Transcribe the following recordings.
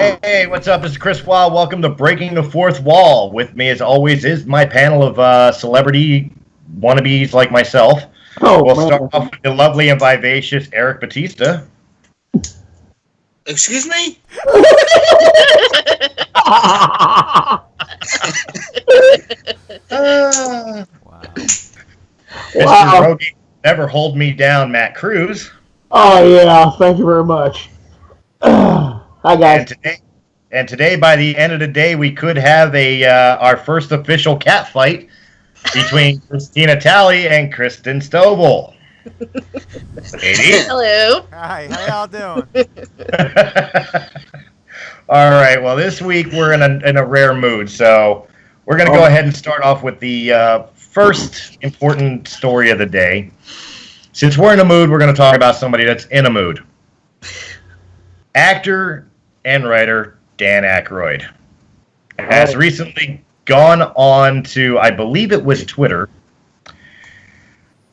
Hey, what's up? This is Chris Waugh. Welcome to Breaking the Fourth Wall. With me, as always, is my panel of celebrity wannabes like myself. We'll start off with the lovely and vivacious Eric Batista. Excuse me? Wow. Mr. Rogie, never hold me down, Matt Cruz. Oh, yeah. Thank you very much. Hi, guys. And today, by the end of the day, we could have our first official cat fight between Christina Talley and Kristen Stovall. Hello. Hi, how y'all doing? All right, well, this week we're in a rare mood, so we're going to go ahead and start off with the first important story of the day. Since we're in a mood, we're going to talk about somebody that's in a mood. Actor and writer Dan Aykroyd has recently gone on to, I believe it was Twitter,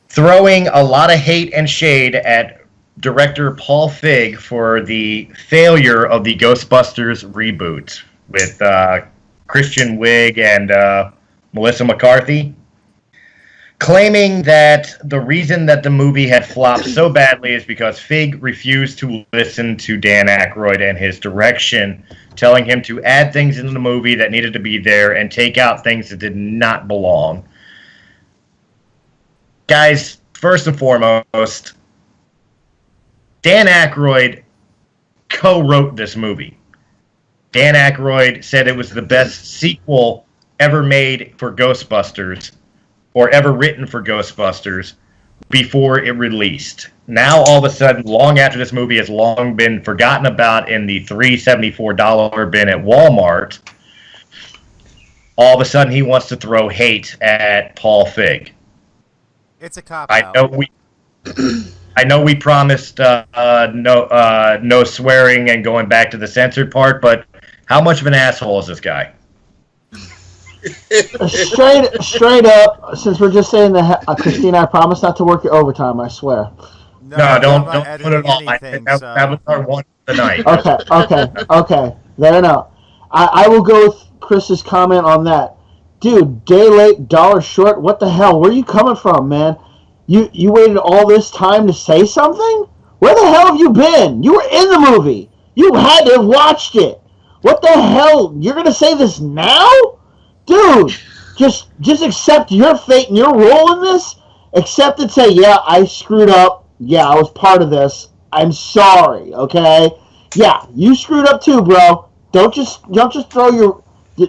throwing a lot of hate and shade at director Paul Feig for the failure of the Ghostbusters reboot with Kristen Wiig and Melissa McCarthy, claiming that the reason that the movie had flopped so badly is because Feig refused to listen to Dan Aykroyd and his direction, telling him to add things into the movie that needed to be there and take out things that did not belong. Guys, first and foremost, Dan Aykroyd co-wrote this movie. Dan Aykroyd said it was the best sequel ever made for Ghostbusters, or ever written for Ghostbusters, before it released. Now, all of a sudden, long after this movie has long been forgotten about in the $374 bin at Walmart, all of a sudden he wants to throw hate at Paul Feig. It's a cop-out. I know we promised no swearing and going back to the censored part, but how much of an asshole is this guy? Straight up, since we're just saying that, Christina, I promise not to work your overtime, I swear. No, don't put it on. That was our one for the night. Okay. Then enough. I will go with Chris's comment on that. Dude, day late, dollar short, what the hell? Where are you coming from, man? You waited all this time to say something? Where the hell have you been? You were in the movie. You had to have watched it. What the hell? You're going to say this now? Dude, just accept your fate and your role in this. Accept it. Say, yeah, I screwed up. Yeah, I was part of this. I'm sorry. Okay. Yeah, you screwed up too, bro. Don't just throw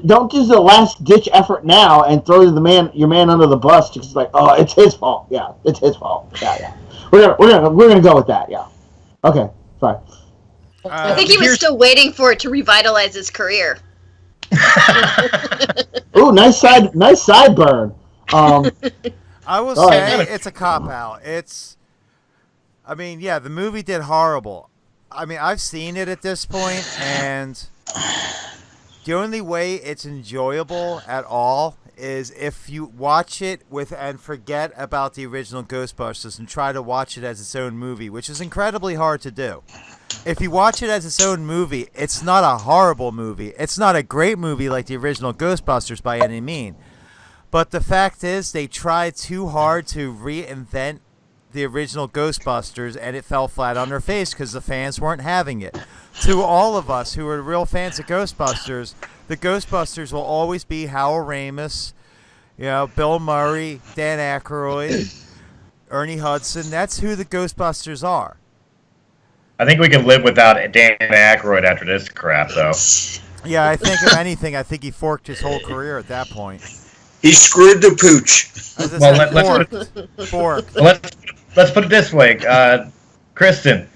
don't do the last ditch effort now and throw your man under the bus. Just like, oh, it's his fault. Yeah, it's his fault. Yeah. We're gonna go with that. Yeah. Okay. Fine. I think he was still waiting for it to revitalize his career. Ooh, nice sideburn. I will say it's a cop-out. The movie did horrible. I mean, I've seen it at this point, and the only way it's enjoyable at all is if you watch it and forget about the original Ghostbusters and try to watch it as its own movie, which is incredibly hard to do. If you watch it as its own movie, it's not a horrible movie. It's not a great movie like the original Ghostbusters by any means. But the fact is, they tried too hard to reinvent the original Ghostbusters, and it fell flat on their face because the fans weren't having it. To all of us who are real fans of Ghostbusters, the Ghostbusters will always be Howell Ramis, Bill Murray, Dan Aykroyd, Ernie Hudson. That's who the Ghostbusters are. I think we can live without Dan Aykroyd after this crap, though. Yeah, I think, if anything, he forked his whole career at that point. He screwed the pooch. Let's put it this way. Kristen,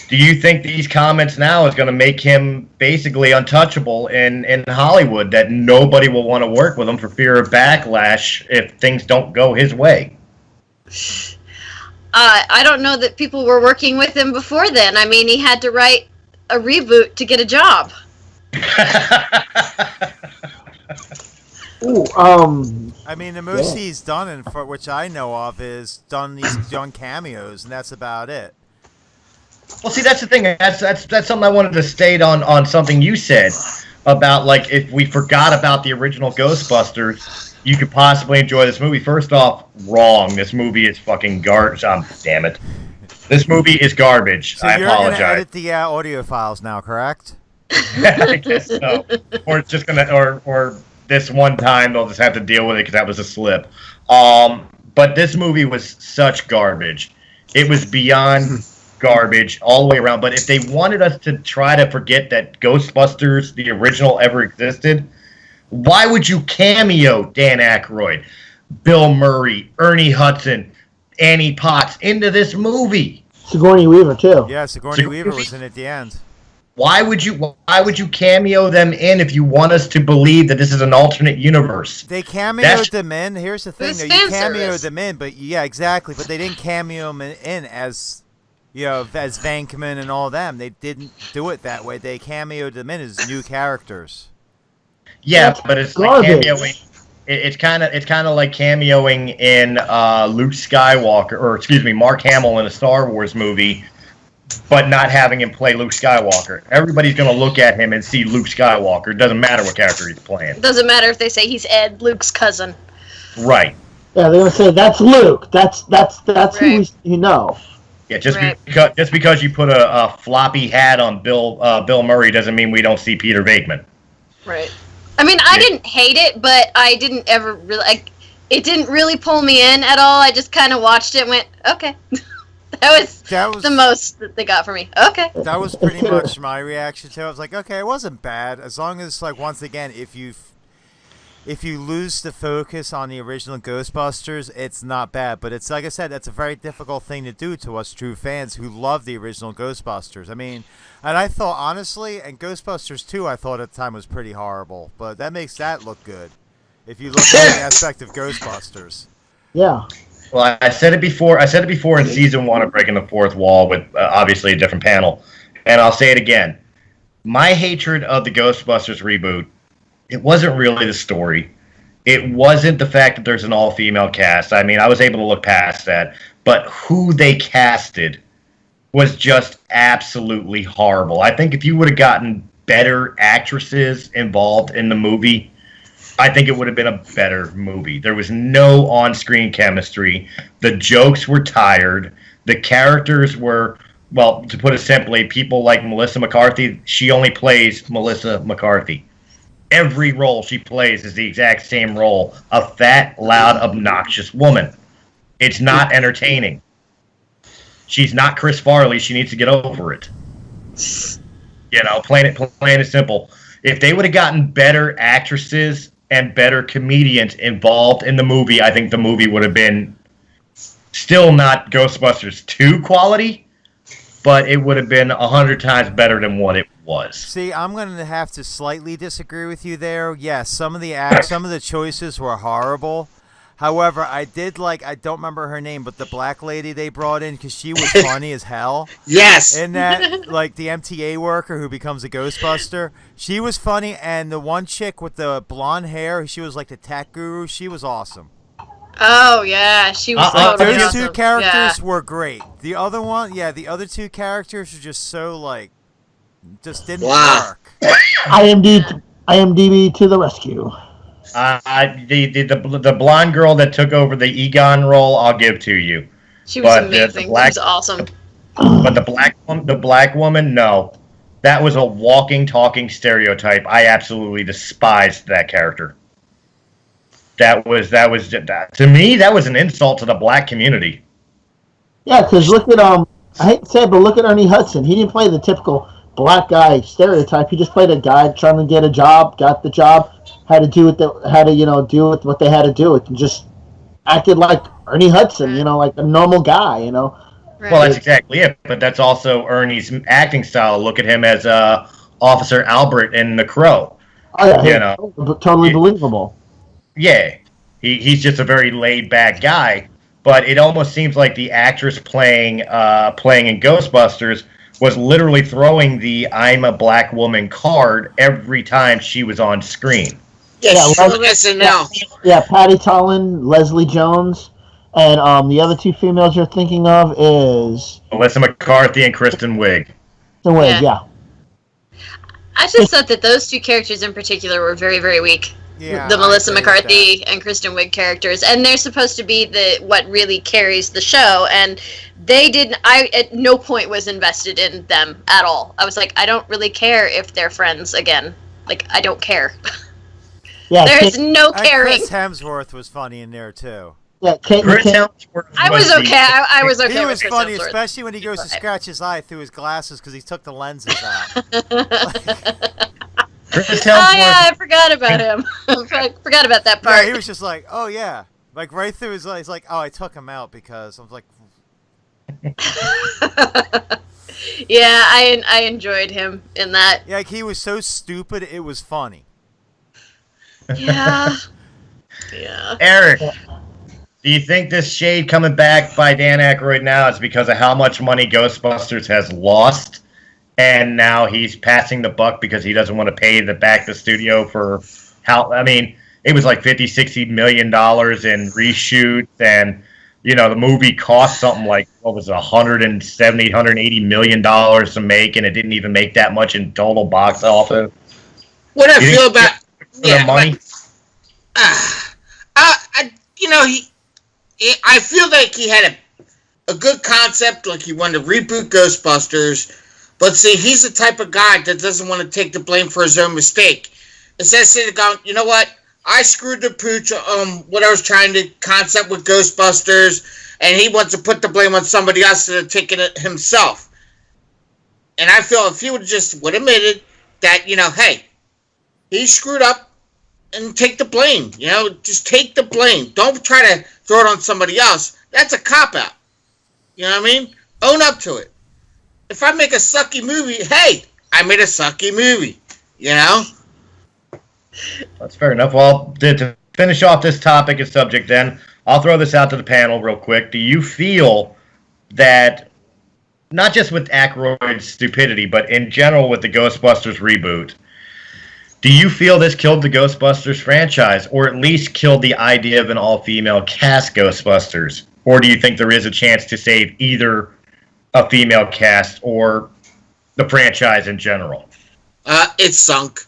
do you think these comments now is going to make him basically untouchable in Hollywood, that nobody will want to work with him for fear of backlash if things don't go his way? I don't know that people were working with him before then. I mean, he had to write a reboot to get a job. Ooh, I mean, the most he's done, and for which I know of, is done these young cameos, and that's about it. Well, see, that's the thing. That's something I wanted to state on something you said about, like, if we forgot about the original Ghostbusters, you could possibly enjoy this movie. First off, wrong. This movie is fucking garbage. Damn it. This movie is garbage. So I you're going to apologize. edit the audio files now, correct? I guess so. Or it's just gonna, or this one time they'll just have to deal with it because that was a slip. But this movie was such garbage. It was beyond garbage all the way around. But if they wanted us to try to forget that Ghostbusters, the original, ever existed, why would you cameo Dan Aykroyd, Bill Murray, Ernie Hudson, Annie Potts into this movie? Sigourney Weaver too. Yeah, Sigourney Weaver was in at the end. Why would you cameo them in if you want us to believe that this is an alternate universe? They cameoed them in. Here's the thing, It's though. fan You cameoed service. them in, but yeah, exactly. But they didn't cameo them in as, as Venkman and all them. They didn't do it that way. They cameoed them in as new characters. Yeah, That's but it's garbage. like cameoing. It's kind of like cameoing in Luke Skywalker, or excuse me, Mark Hamill in a Star Wars movie, but not having him play Luke Skywalker. Everybody's gonna look at him and see Luke Skywalker. It doesn't matter what character he's playing. It doesn't matter if they say he's Ed, Luke's cousin. Right. Yeah, they're gonna say that's Luke. That's who Right. you know. Yeah. Just Right. because you put a floppy hat on Bill Murray doesn't mean we don't see Peter Venkman. Right. I mean, I Yeah. didn't hate it, but I didn't ever really. It didn't really pull me in at all. I just kind of watched it and went, okay. that was the most that they got for me. Okay. That was pretty much my reaction to it. I was like, okay, it wasn't bad. As long as, like, once again, if you lose the focus on the original Ghostbusters, it's not bad. But it's, like I said, that's a very difficult thing to do to us true fans who love the original Ghostbusters. I mean, and I thought, honestly, and Ghostbusters 2, I thought at the time was pretty horrible. But that makes that look good. If you look at the aspect of Ghostbusters. Yeah. Well, I said it before in season 1 of Breaking the Fourth Wall with obviously a different panel, and I'll say it again. My hatred of the Ghostbusters reboot, it wasn't really the story. It wasn't the fact that there's an all-female cast. I mean, I was able to look past that. But who they casted was just absolutely horrible. I think if you would have gotten better actresses involved in the movie, I think it would have been a better movie. There was no on-screen chemistry. The jokes were tired. The characters were, well, to put it simply, people like Melissa McCarthy, she only plays Melissa McCarthy. Every role she plays is the exact same role. A fat, loud, obnoxious woman. It's not entertaining. She's not Chris Farley. She needs to get over it. Plain and simple. If they would have gotten better actresses and better comedians involved in the movie, I think the movie would have been still not Ghostbusters 2 quality, but it would have been 100 times better than what it was. See, I'm going to have to slightly disagree with you there. Yes, some of the choices were horrible. However, I don't remember her name, but the black lady they brought in, because she was funny as hell. Yes. And that, like, the MTA worker who becomes a Ghostbuster, she was funny, and the one chick with the blonde hair, she was like the tech guru, she was awesome. Oh, yeah. She was totally Those awesome. two characters Yeah. were great. The other two characters were just so, like, just didn't Wow. work. IMDb to the rescue. The blonde girl that took over the Egon role, I'll give to you. She was But amazing. the black- She was awesome. But the black woman, no. That was a walking, talking stereotype. I absolutely despised that character. That was to me, that was an insult to the black community. Yeah, because look at I hate to say it, but look at Ernie Hudson. He didn't play the typical black guy stereotype. He just played a guy trying to get a job, got the job, had to do with what they had to do. It just acted like Ernie Hudson, like a normal guy, Right. Well, that's exactly it. But that's also Ernie's acting style. Look at him as Officer Albert in The Crow. Oh yeah, totally believable. Yeah, he's just a very laid back guy. But it almost seems like the actress playing in Ghostbusters was literally throwing the "I'm a black woman" card every time she was on screen. Yes, Yeah, SNL. Yeah, Patty Tolan, Leslie Jones, And the other two females you're thinking of is Melissa McCarthy and Kristen Wiig. the Wig, yeah. I just thought that those two characters in particular were very, very weak. Yeah, The Melissa I agree with McCarthy and Kristen Wiig characters, and they're supposed to be what really carries the show, and they didn't. I at no point was invested in them at all. I was like, I don't really care if they're friends again. Like, I don't care. Yeah, There's no And caring. Chris Hemsworth was funny in there too. yeah, Kate Chris McKinnon. Hemsworth I was okay. I was okay He with was Chris funny, Hemsworth. especially when he goes to scratch his eye through his glasses because he took the lenses out. Chris Oh Hemsworth. yeah, I forgot about him. I forgot about that Yeah, part. he was just like, oh yeah, like right through his eyes. He's like, oh, I took him out because I was like, Yeah, I enjoyed him in that. yeah, like he was so stupid it was funny. Yeah. Yeah. Eric, do you think this shade coming back by Dan Aykroyd now is because of how much money Ghostbusters has lost? And now he's passing the buck because he doesn't want to pay back the studio for how, I mean, it was like $50-60 million in reshoots, and, you know, the movie cost something like, what was it, $170-180 million to make, and it didn't even make that much in total box office. What I You feel think about the money? I feel like he had a good concept, like he wanted to reboot Ghostbusters, but see, he's the type of guy that doesn't want to take the blame for his own mistake. Instead of saying, you know what, I screwed the pooch what I was trying to concept with Ghostbusters, and he wants to put the blame on somebody else instead of taking it himself. And I feel if he would would admitted that, hey, he screwed up, and take the blame. Just take the blame. Don't try to throw it on somebody else. That's a cop-out. You know what I mean? Own up to it. If I make a sucky movie, hey, I made a sucky movie. That's fair enough. Well, to finish off this topic and subject then, I'll throw this out to the panel real quick. Do you feel that, not just with Aykroyd's stupidity, but in general with the Ghostbusters reboot, do you feel this killed the Ghostbusters franchise, or at least killed the idea of an all-female cast Ghostbusters? Or do you think there is a chance to save either a female cast or the franchise in general? It's sunk.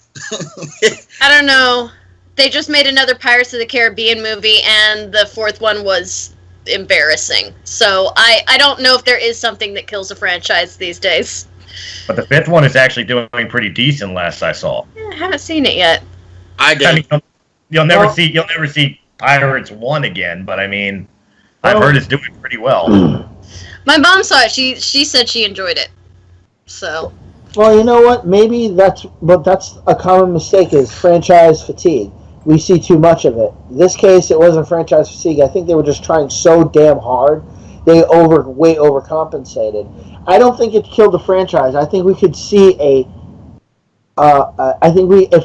I don't know. They just made another Pirates of the Caribbean movie, and the fourth one was embarrassing. So I don't know if there is something that kills a franchise these days. But the fifth one is actually doing pretty decent. Last I saw, I haven't seen it yet. I did. I mean, you'll never see Pirates 1 again. But I mean, I've heard it's doing pretty well. My mom saw it. She said she enjoyed it. So. Well, you know what? Maybe that's a common mistake, is franchise fatigue. We see too much of it. In this case, it wasn't franchise fatigue. I think they were just trying so damn hard. They way overcompensated. I don't think it killed the franchise. I think we could see if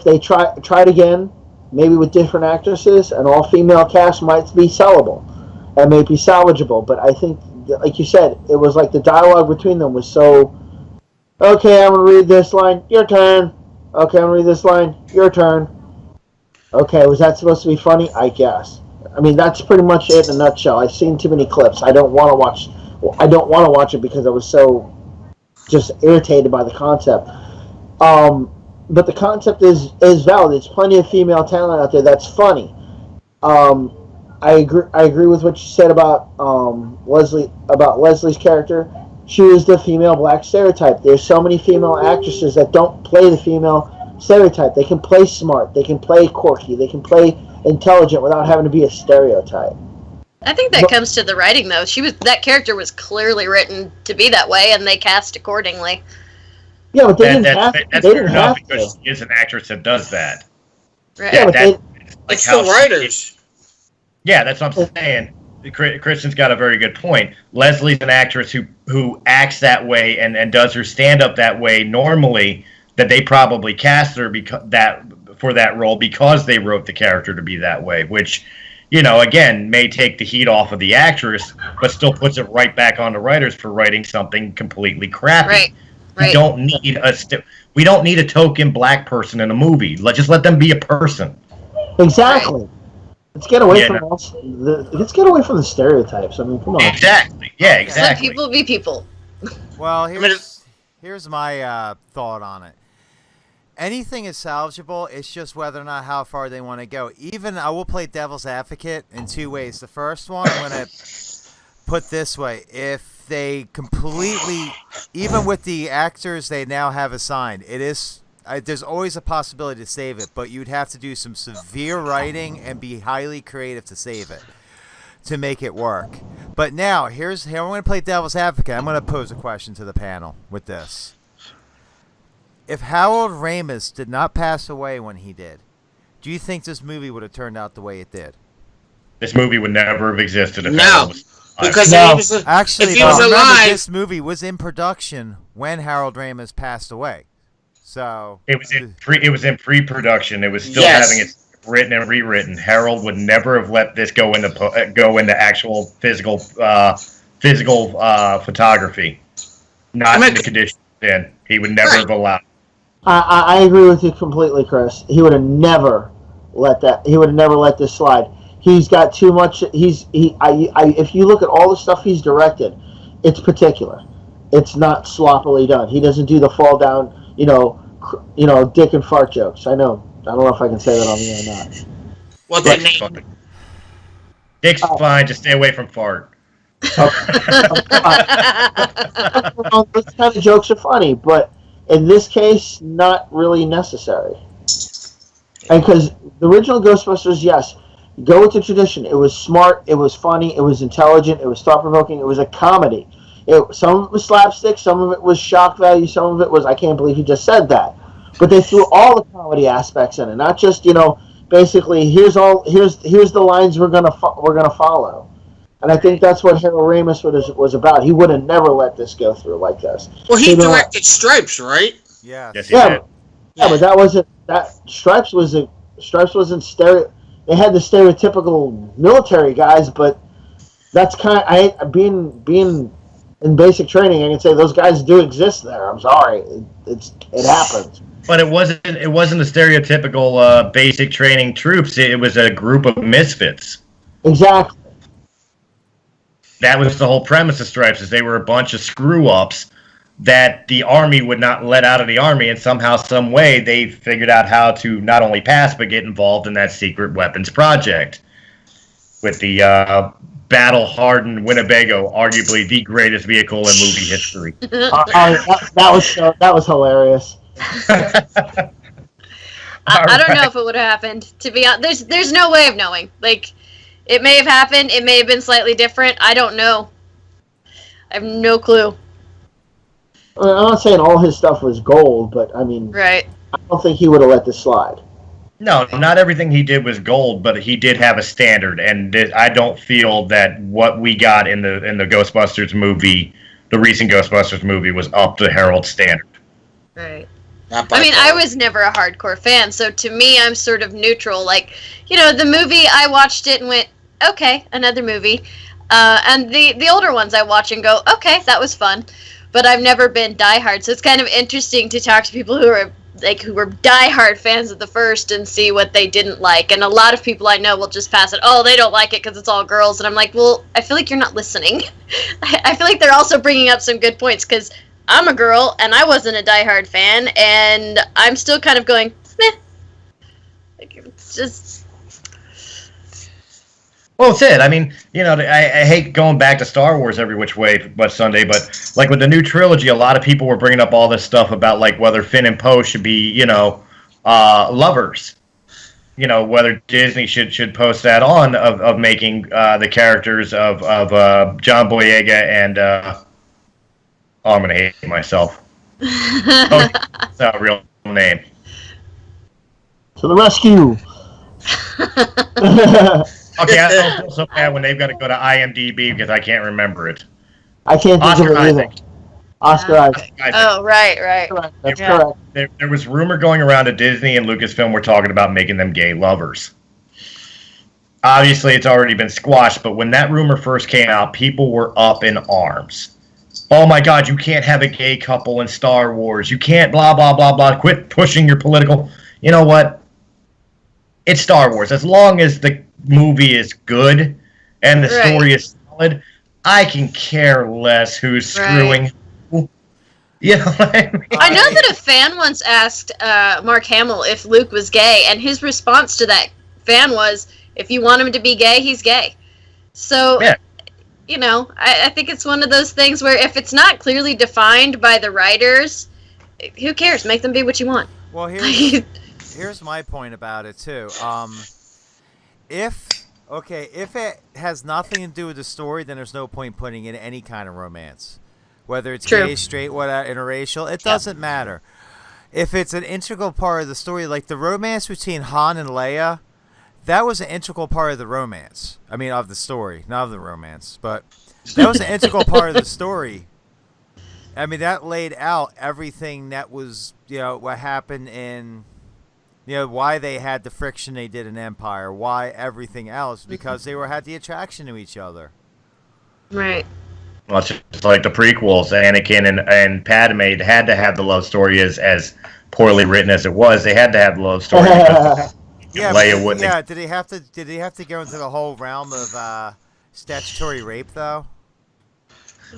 they tried again, maybe with different actresses, an all-female cast might be sellable. That may be salvageable. But I think, like you said, it was like the dialogue between them was so, okay, I'm going to read this line, your turn. Okay, I'm going to read this line, your turn. Okay, was that supposed to be funny? I guess. I mean, that's pretty much it in a nutshell. I've seen too many clips. I don't want to watch it because I was so just irritated by the concept. But the concept is valid. There's plenty of female talent out there that's funny. I agree with what you said about Leslie's character. She was the female black stereotype. There's so many female actresses that don't play the female stereotype. They can play smart. They can play quirky. They can play intelligent without having to be a stereotype. I think that comes to the writing, though. That character was clearly written to be that way, and they cast accordingly. Yeah, but they didn't have to. Because she is an actress that does that. Right. Yeah, but it's the writers. Yeah, that's what I'm saying. Kristen's got a very good point. Leslie's an actress who acts that way and does her stand-up that way normally, that they probably cast her for that role because they wrote the character to be that way, which, again, may take the heat off of the actress, but still puts it right back on the writers for writing something completely crappy. Right. We don't need a token black person in a movie. Just let them be a person. Exactly. Let's get away from let's get away from the stereotypes. I mean, come on. Exactly. Yeah, Let exactly. people be people. Well, here's my thought on it. Anything is salvageable. It's just whether or not how far they want to go. Even I will play devil's advocate in two ways. The first one, I'm going to put this way: if they completely, even with the actors they now have assigned, there's always a possibility to save it, but you'd have to do some severe writing and be highly creative to save it, to make it work. But now, here I'm going to play devil's advocate. I'm going to pose a question to the panel with this. If Harold Ramis did not pass away when he did, do you think this movie would have turned out the way it did? This movie would never have existed if No, because Actually, if he was remember, alive, this movie was in production when Harold Ramis passed away. So it was in pre-production. It was still having it written and rewritten. Harold would never have let this go into actual physical photography. Not in the condition then. He would never have allowed. I agree with you completely, Chris. He would have never let that. He would have never let this slide. He's got too much. If you look at all the stuff he's directed, it's particular. It's not sloppily done. He doesn't do the fall down, dick and fart jokes. I know. I don't know if I can say that on the air or not. What's the name? Dick's fine. Just stay away from fart. Those kind of jokes are funny, but in this case, not really necessary. And because the original Ghostbusters, yes, go with the tradition. It was smart, it was funny, it was intelligent, it was thought-provoking, it was a comedy. Some of it was slapstick, some of it was shock value, some of it was, I can't believe he just said that. But they threw all the comedy aspects in it, not just, basically, here's the lines we're gonna follow. And I think that's what Harold Ramis was about. He would have never let this go through like this. Well, he directed Stripes, right? Yeah. Yes, he did. Yeah, but Stripes wasn't stereo. They had the stereotypical military guys, but that's being in basic training. I can say those guys do exist there. I'm sorry, it happens. But it wasn't the stereotypical basic training troops. It was a group of misfits. Exactly. That was the whole premise of Stripes, is they were a bunch of screw-ups that the Army would not let out of the Army, and somehow, some way, they figured out how to not only pass, but get involved in that secret weapons project. With the battle-hardened Winnebago, arguably the greatest vehicle in movie history. That was hilarious. I don't know if it would have happened. To be honest, there's no way of knowing. Like, it may have happened. It may have been slightly different. I don't know. I have no clue. I'm not saying all his stuff was gold, but I mean, right. I don't think he would have let this slide. No, not everything he did was gold, but he did have a standard, and I don't feel that what we got in the Ghostbusters movie, the recent Ghostbusters movie, was up to Harold's standard. Right. I mean, I was never a hardcore fan, so to me, I'm sort of neutral. Like, the movie, I watched it and went, okay, another movie. And the older ones I watch and go, okay, that was fun. But I've never been diehard, so it's kind of interesting to talk to people who were diehard fans of the first and see what they didn't like. And a lot of people I know will just pass it. Oh, they don't like it because it's all girls. And I'm like, well, I feel like you're not listening. I feel like they're also bringing up some good points because I'm a girl and I wasn't a diehard fan, and I'm still kind of going, meh. Like, it's just. Well, that's it. I mean, I hate going back to Star Wars every which way but Sunday, but like with the new trilogy, a lot of people were bringing up all this stuff about like whether Finn and Poe should be, lovers. Whether Disney should post that on of making the characters of John Boyega and I'm gonna hate myself. That's not a real name. To the rescue. Okay, I don't feel so bad when they've got to go to IMDb because I can't remember it. I can't think of it either. Oscar Isaac. Oh, right. That's correct. There was rumor going around that Disney and Lucasfilm were talking about making them gay lovers. Obviously, it's already been squashed, but when that rumor first came out, people were up in arms. Oh my God, you can't have a gay couple in Star Wars. You can't blah, blah, blah, blah. Quit pushing your political. You know what? It's Star Wars. As long as the movie is good and the Right. story is solid, I can care less who's screwing who. You know what I mean? I know that a fan once asked Mark Hamill if Luke was gay, and his response to that fan was, if you want him to be gay, he's gay. So, Yeah. you know, I think it's one of those things where if it's not clearly defined by the writers, who cares? Make them be what you want. Well, here's my point about it too. If it has nothing to do with the story, then there's no point putting in any kind of romance, whether it's True. gay, straight, whatever, interracial. It doesn't matter. If it's an integral part of the story, like the romance between Han and Leia, that was an integral part of the romance. I mean, of the story, not of the romance, but that was an integral part of the story. I mean, that laid out everything that was, what happened in, why they had the friction they did in Empire, why everything else, because they had the attraction to each other. Right. Well, it's just like the prequels. Anakin and Padme had to have the love story as poorly written as it was. They had to have the love story because Leia wouldn't. Yeah, did he have to go into the whole realm of statutory rape though?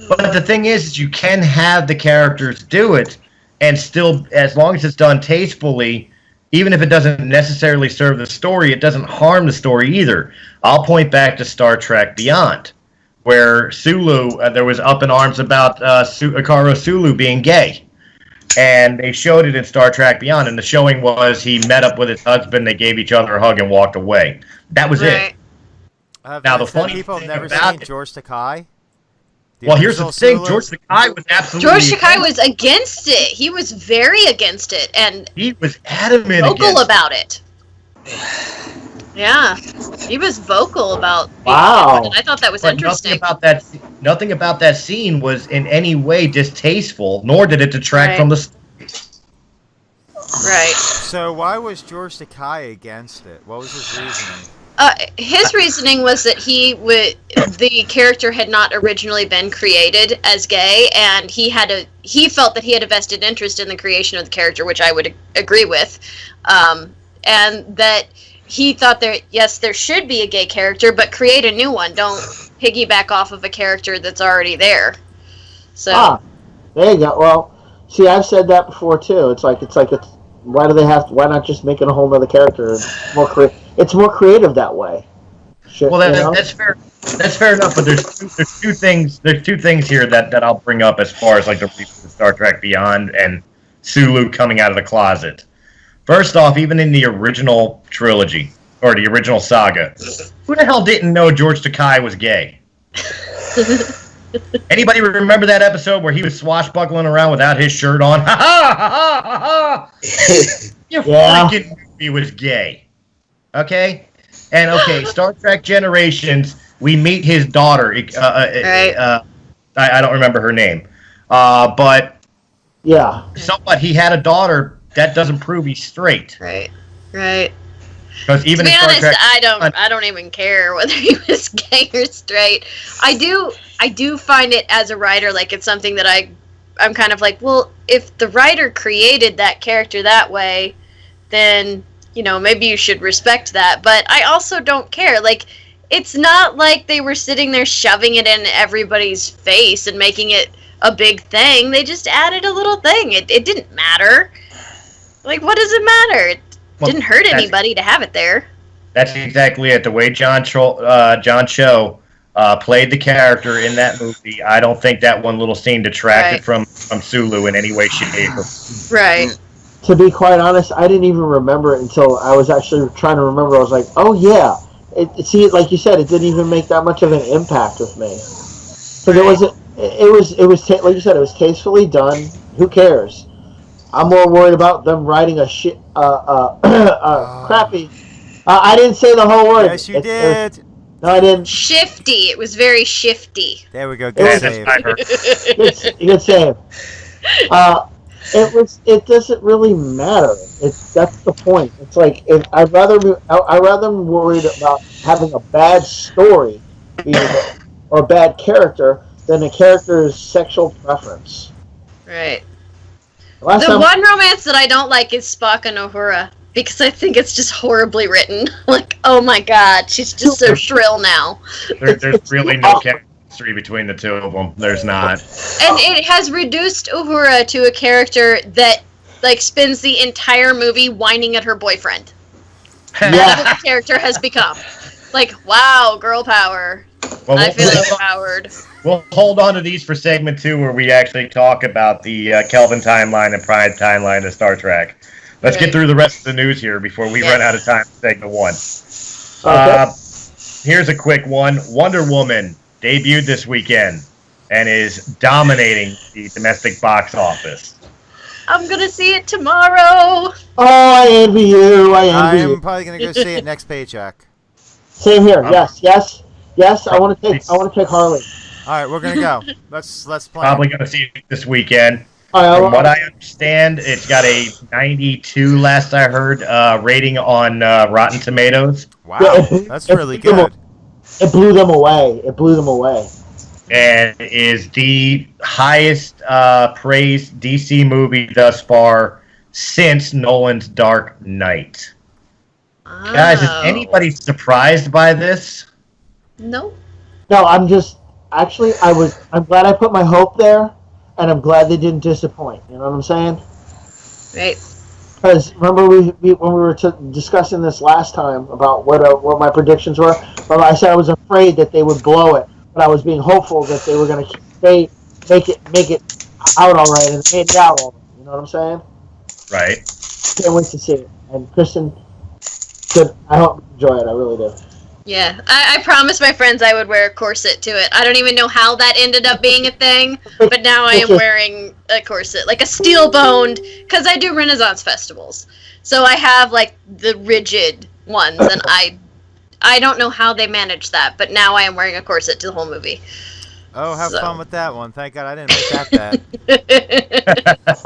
But the thing is you can have the characters do it, and still, as long as it's done tastefully, even if it doesn't necessarily serve the story, it doesn't harm the story either. I'll point back to Star Trek Beyond, where Sulu, there was up in arms about Hikaru Sulu being gay. And they showed it in Star Trek Beyond, and the showing was he met up with his husband, they gave each other a hug and walked away. That was it. Now the funny people have never seen George Takei. Well, here's the thing. George Takei was absolutely... George Takei was against it. He was very against it, and he was adamant vocal about it. Yeah, he was vocal about. Wow. And I thought that was interesting. Nothing about that scene was in any way distasteful, nor did it detract from the story. Right. So why was George Takei against it? What was his reasoning? His reasoning was that the character had not originally been created as gay, and he felt that he had a vested interest in the creation of the character, which I would agree with, and that he thought there should be a gay character, but create a new one. Don't piggyback off of a character that's already there. So. There you go. Well, see, I've said that before too. It's why not just make it a whole other character? It's more creative that way. Well, that's fair. That's fair enough. But there's two things. There's two things here that I'll bring up as far as like the Star Trek Beyond and Sulu coming out of the closet. First off, even in the original trilogy or the original saga, who the hell didn't know George Takei was gay? Anybody remember that episode where he was swashbuckling around without his shirt on? Ha ha ha ha ha! You freaking knew he was gay. Okay? And Star Trek Generations, we meet his daughter. I don't remember her name. But somewhat, he had a daughter. That doesn't prove he's straight. Right. Because even to be in Star honest, Trek, I don't even care whether he was gay or straight. I do find it as a writer like it's something that I'm kind of like, well, if the writer created that character that way, then maybe you should respect that. But I also don't care. Like, it's not like they were sitting there shoving it in everybody's face and making it a big thing. They just added a little thing. It didn't matter. Like, what does it matter? It didn't hurt anybody to have it there. That's exactly it. The way John Cho played the character in that movie, I don't think that one little scene detracted from Sulu in any way, shape, or form. Right. To be quite honest, I didn't even remember it until I was actually trying to remember. I was like, oh yeah. Like you said, it didn't even make that much of an impact with me. Because it was like you said, it was tastefully done. Who cares? I'm more worried about them writing crappy. I didn't say the whole word. Yes, you did. No, I didn't. Shifty. It was very shifty. There we go. Good save. Good save. It doesn't really matter. That's the point. It's like I'd rather be worried about having a bad story or a bad character than a character's sexual preference. Right. One romance that I don't like is Spock and Uhura. because I think it's just horribly written. Like, oh my god, she's just so shrill now. There's really no chemistry between the two of them. There's not. And it has reduced Uhura to a character that, like, spends the entire movie whining at her boyfriend. That's what the character has become. Like, wow, girl power. Well, I feel empowered. We'll hold on to these for segment 2, where we actually talk about the Kelvin timeline and Pride timeline of Star Trek. Let's get through the rest of the news here before we run out of time for segment 1. Okay. Here's a quick one. Wonder Woman debuted this weekend and is dominating the domestic box office. I'm gonna see it tomorrow. Oh, I envy you. I envy you. I'm probably gonna go see it next paycheck. Same here. Yes. I want to take Harley. All right, we're gonna go. Let's plan. Probably going to see it this weekend. All right, From what I understand, it's got a 92, last I heard, rating on Rotten Tomatoes. Wow, that's really good. It blew them away. And is the highest praised DC movie thus far since Nolan's Dark Knight. Oh. Guys, is anybody surprised by this? No. No, I'm glad I put my hope there, and I'm glad they didn't disappoint. You know what I'm saying? Right. Because remember when we were discussing this last time about what my predictions were? Well, I said I was afraid that they would blow it, but I was being hopeful that they were going to make it out all right, and they made it out all right. You know what I'm saying? Right. Can't wait to see it. And Kristen, good. I hope you enjoy it. I really do. Yeah, I promised my friends I would wear a corset to it. I don't even know how that ended up being a thing, but now I am wearing a corset, like a steel-boned, because I do Renaissance festivals. So I have, like, the rigid ones, and I don't know how they managed that, but now I am wearing a corset to the whole movie. Oh, have fun with that one. Thank God I didn't make that bet.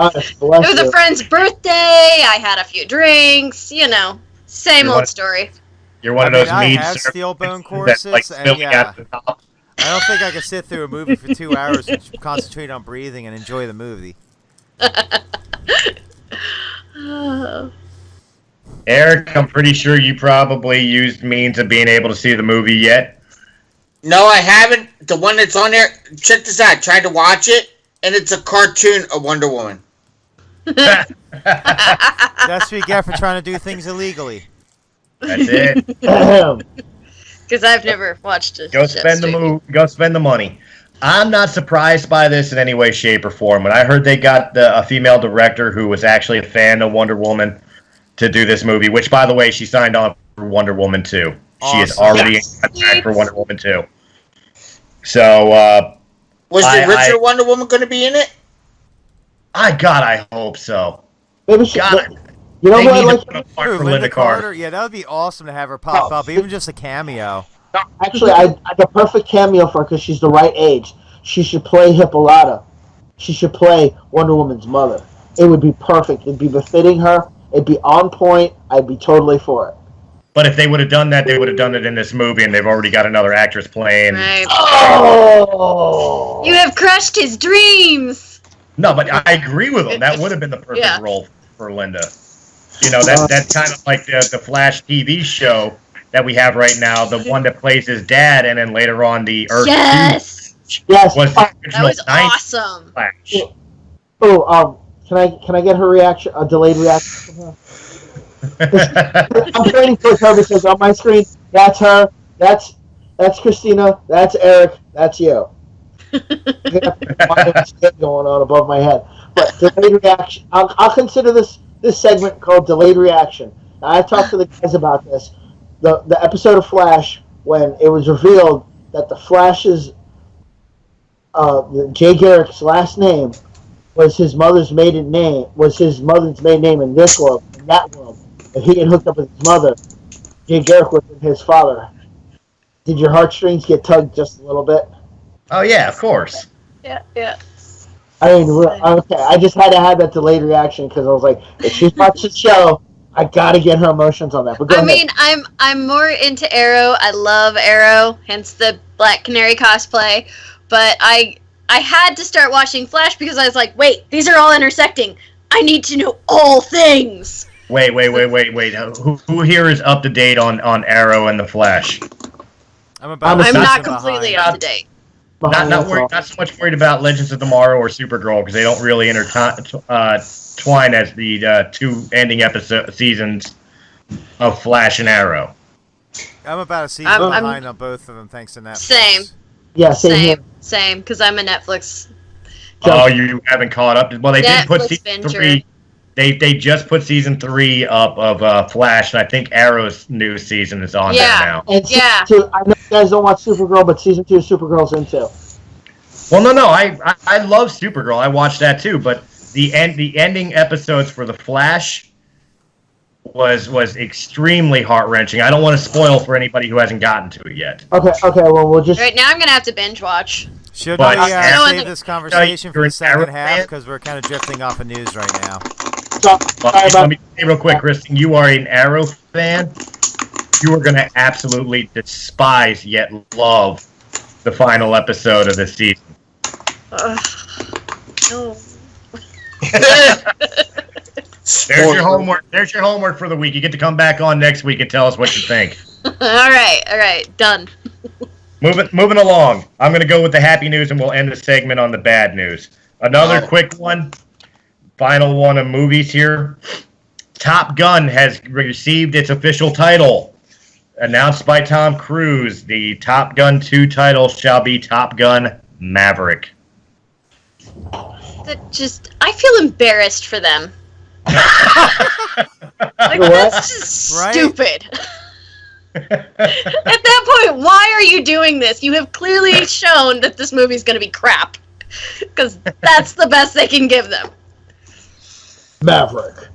It was a friend's birthday, I had a few drinks, same old story. You're one of those I mead have servants steel-bone that's, corsets, like, and filling out the top. I don't think I could sit through a movie for 2 hours and concentrate on breathing and enjoy the movie. Eric, I'm pretty sure you probably used means of being able to see the movie yet. No, I haven't. The one that's on there, check this out. Tried to watch it, and it's a cartoon of Wonder Woman. That's what you get for trying to do things illegally. That's it. Because I've never watched it. Go spend the money. I'm not surprised by this in any way, shape, or form. When I heard they got a female director who was actually a fan of Wonder Woman to do this movie, which, by the way, she signed on for Wonder Woman 2. Awesome. She is already in contract for Wonder Woman 2. So, was the original Wonder Woman going to be in it? I hope so. Maybe she. You know what? Linda Carter. Yeah, that would be awesome to have her pop up, even just a cameo. Actually, the perfect cameo for her because she's the right age. She should play Hippolyta. She should play Wonder Woman's mother. It would be perfect. It'd be befitting her. It'd be on point. I'd be totally for it. But if they would have done that, they would have done it in this movie, and they've already got another actress playing. Right. Oh! You have crushed his dreams! No, but I agree with him. That would have been the perfect role for Linda. That's kind of like the Flash TV show that we have right now, the one that plays his dad, and then later on the Earth 2 was the original. That was awesome. Flash. Oh, can I get her reaction, a delayed reaction from her? I'm pointing towards her because on my screen, that's her, that's Christina, that's Eric, that's you. Going on above my head, but delayed reaction. I'll consider this segment called delayed reaction. Now, I talked to the guys about this. The episode of Flash when it was revealed that the Flash's Jay Garrick's last name was his mother's maiden name in this world, in that world. If he had hooked up with his mother, Jay Garrick would have been his father. Did your heartstrings get tugged just a little bit? Oh yeah, of course. Yeah. I mean, okay. I just had to have that delayed reaction because I was like, if she's watched the show, I gotta get her emotions on that. But I mean, I'm more into Arrow. I love Arrow, hence the Black Canary cosplay. But I had to start watching Flash because I was like, wait, these are all intersecting. I need to know all things. Wait. Who here is up to date on Arrow and the Flash? I'm not completely up to date. Not so much worried about Legends of Tomorrow or Supergirl because they don't really twine as the two ending seasons of Flash and Arrow. I'm about a season behind on both of them, thanks to Netflix. Same. Yeah, Same. Because I'm a Netflix. Oh, you haven't caught up? Well, they did put season Venture. 3. They just put season 3 up of Flash, and I think Arrow's new season is on there now. And two, I know you guys don't watch Supergirl, but season 2 Supergirl's in too. Well, no, I love Supergirl. I watched that too, but the ending episodes for the Flash was extremely heart-wrenching. I don't want to spoil for anybody who hasn't gotten to it yet. Okay, well, we'll just... Right now I'm going to have to binge watch. Should we save this conversation for the second half? Because we're kind of drifting off of news right now. Let me say real quick, Kristen, you are an Arrow fan. You are going to absolutely despise yet love the final episode of the season. No. There's your homework. There's your homework for the week. You get to come back on next week and tell us what you think. All right, done. Moving along. I'm going to go with the happy news, and we'll end the segment on the bad news. Another quick one. Final one of movies here. Top Gun has received its official title. Announced by Tom Cruise, the Top Gun 2 title shall be Top Gun Maverick. I feel embarrassed for them. That's just stupid. At that point, why are you doing this? You have clearly shown that this movie's going to be crap. Because that's the best they can give them. Maverick.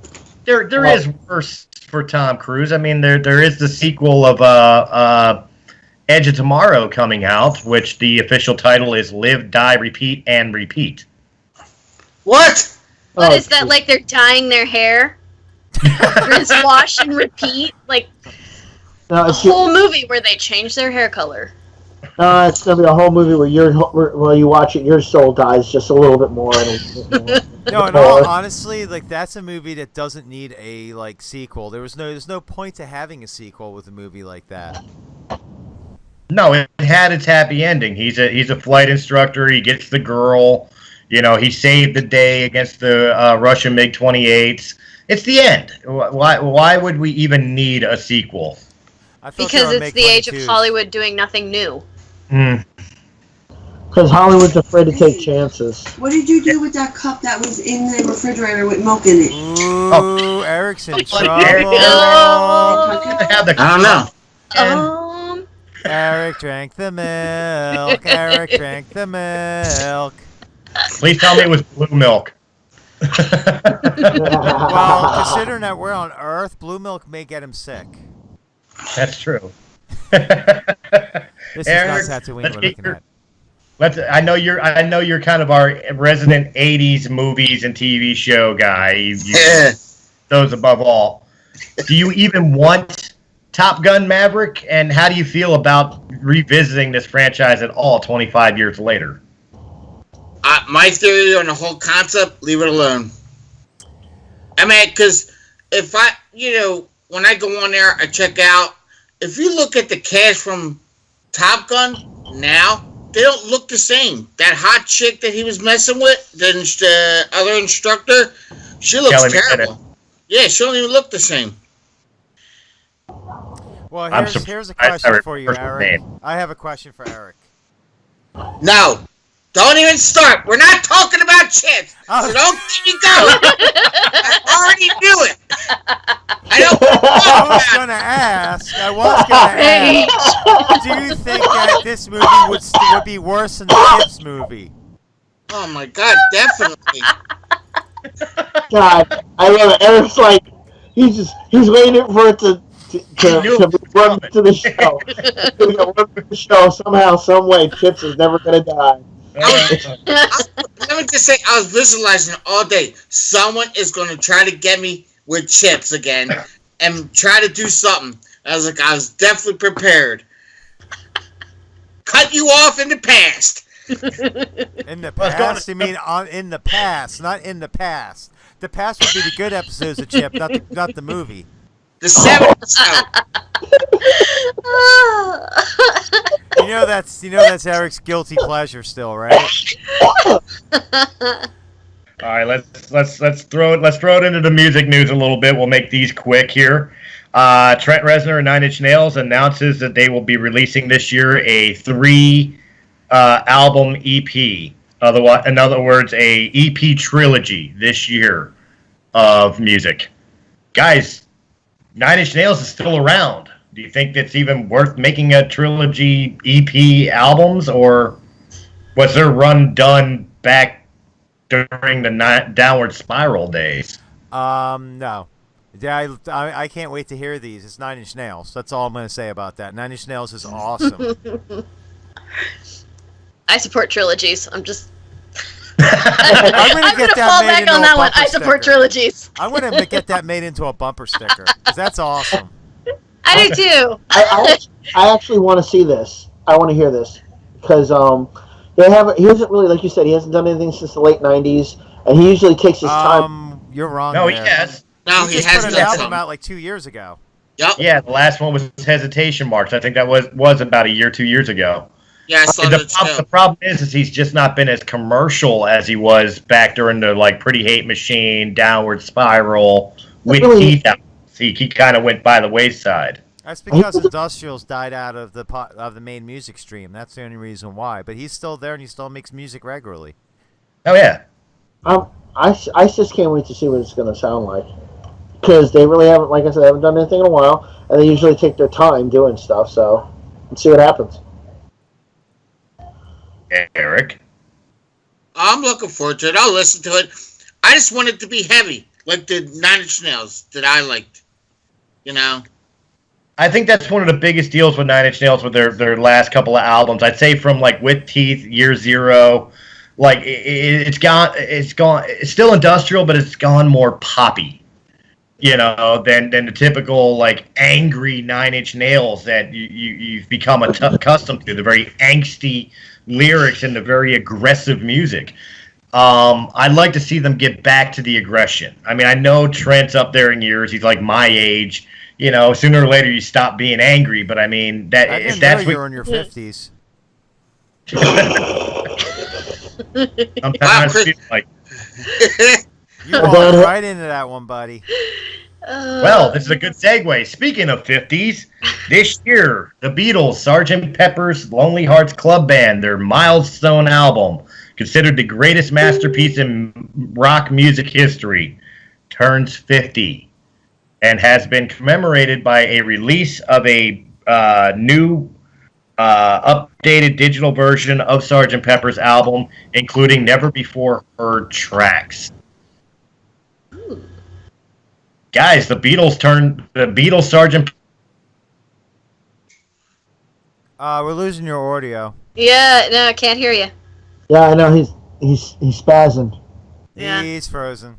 There is worse for Tom Cruise. I mean, there is the sequel of Edge of Tomorrow coming out, which the official title is Live, Die, Repeat, and Repeat. What? What is that? Like they're dyeing their hair? Rinse, wash, and repeat? Like a whole movie where they change their hair color. No, it's gonna be a whole movie where you watch it, your soul dies just a little bit more. No, in all honestly, that's a movie that doesn't need a sequel. There's no point to having a sequel with a movie like that. No, it had its happy ending. He's a flight instructor. He gets the girl. You know, he saved the day against the Russian MiG-28s. It's the end. Why would we even need a sequel? Because it's the age of Hollywood doing nothing new. Because Hollywood's afraid to take chances. What did you do with that cup that was in the refrigerator with milk in it? Ooh, Eric's in trouble. I don't know. Eric drank the milk. Eric drank the milk. Please tell me it was blue milk. Well, considering that we're on Earth, blue milk may get him sick. That's true. This Eric, is not Tatooine we're looking at. I know you're kind of our resident '80s movies and TV show guy. Those above all. Do you even want Top Gun Maverick? And how do you feel about revisiting this franchise at all 25 years later? My theory on the whole concept, leave it alone. I mean, because if when I go on there, I check out. If you look at the cast from Top Gun now, they don't look the same. That hot chick that he was messing with, the other instructor, she looks terrible. Yeah, she don't even look the same. Well, here's a question for you, Eric. I have a question for Eric. No. Don't even start. We're not talking about chips. So don't get me going. I already knew it. I was going to ask, do you think that this movie would be worse than the Chips movie? Oh my God, definitely. God, I love it. Eric's like, he's waiting for it to run to the show. It's going to run to the show somehow, some way. Chips is never going to die. Let me just say, I was visualizing all day. Someone is going to try to get me with Chips again and try to do something. I was definitely prepared. Cut you off in the past. In the past? You mean in the past, not in the past. The past would be the good episodes of Chip, not the movie. The 70s show. You know that's Eric's guilty pleasure still, right? All right, let's throw it into the music news a little bit. We'll make these quick here. Trent Reznor and Nine Inch Nails announces that they will be releasing this year a 3 album EP. In other words, a EP trilogy this year of music. Guys, Nine Inch Nails is still around. Do you think it's even worth making a trilogy EP albums, or was their run done back during the Downward Spiral days? No. Yeah, I can't wait to hear these. It's Nine Inch Nails. That's all I'm going to say about that. Nine Inch Nails is awesome. I support trilogies. I'm just. I'm going to get that fall made back into on a that one. bumper I support sticker. trilogies. I'm going to get that made into a bumper sticker because that's awesome. I do too. I actually want to see this. I want to hear this because he hasn't really, like you said, he hasn't done anything since the late '90s, and he usually takes his time. You're wrong. No, there. he has. No, He he just has put an done album something. out like 2 years ago. Yep. Yeah, the last one was Hesitation March. I think that was about 2 years ago. Yeah, I saw that too. The problem is he's just not been as commercial as he was back during the Pretty Hate Machine, Downward Spiral, with Teeth out. He kind of went by the wayside. That's because Industrials died out of the main music stream. That's the only reason why. But he's still there and he still makes music regularly. Oh yeah. I just can't wait to see what it's going to sound like because they really haven't, like I said, they haven't done anything in a while, and they usually take their time doing stuff. So let's see what happens. Eric. I'm looking forward to it. I'll listen to it. I just want it to be heavy, like the Nine Inch Nails that I liked. You know? I think that's one of the biggest deals with Nine Inch Nails with their last couple of albums. I'd say from With Teeth, Year Zero, it's still industrial, but it's gone more poppy, than the typical angry Nine Inch Nails that you've become accustomed to. The very angsty lyrics and the very aggressive music. I'd like to see them get back to the aggression. I mean, I know Trent's up there in years. He's like my age. Sooner or later you stop being angry. But I mean, If that's what you're in your 50s. Sometimes Wow, I Chris. feel like. You walked right into that one, buddy. Well, this is a good segue. Speaking of 50s, this year, the Beatles, Sgt. Pepper's Lonely Hearts Club Band, their milestone album, considered the greatest masterpiece in rock music history, turns 50 and has been commemorated by a release of a new updated digital version of Sgt. Pepper's album, including never-before-heard tracks. Guys, the Beatles Sgt. We're losing your audio. Yeah, no, I can't hear you. Yeah, I know he's spazzing. Yeah. He's frozen.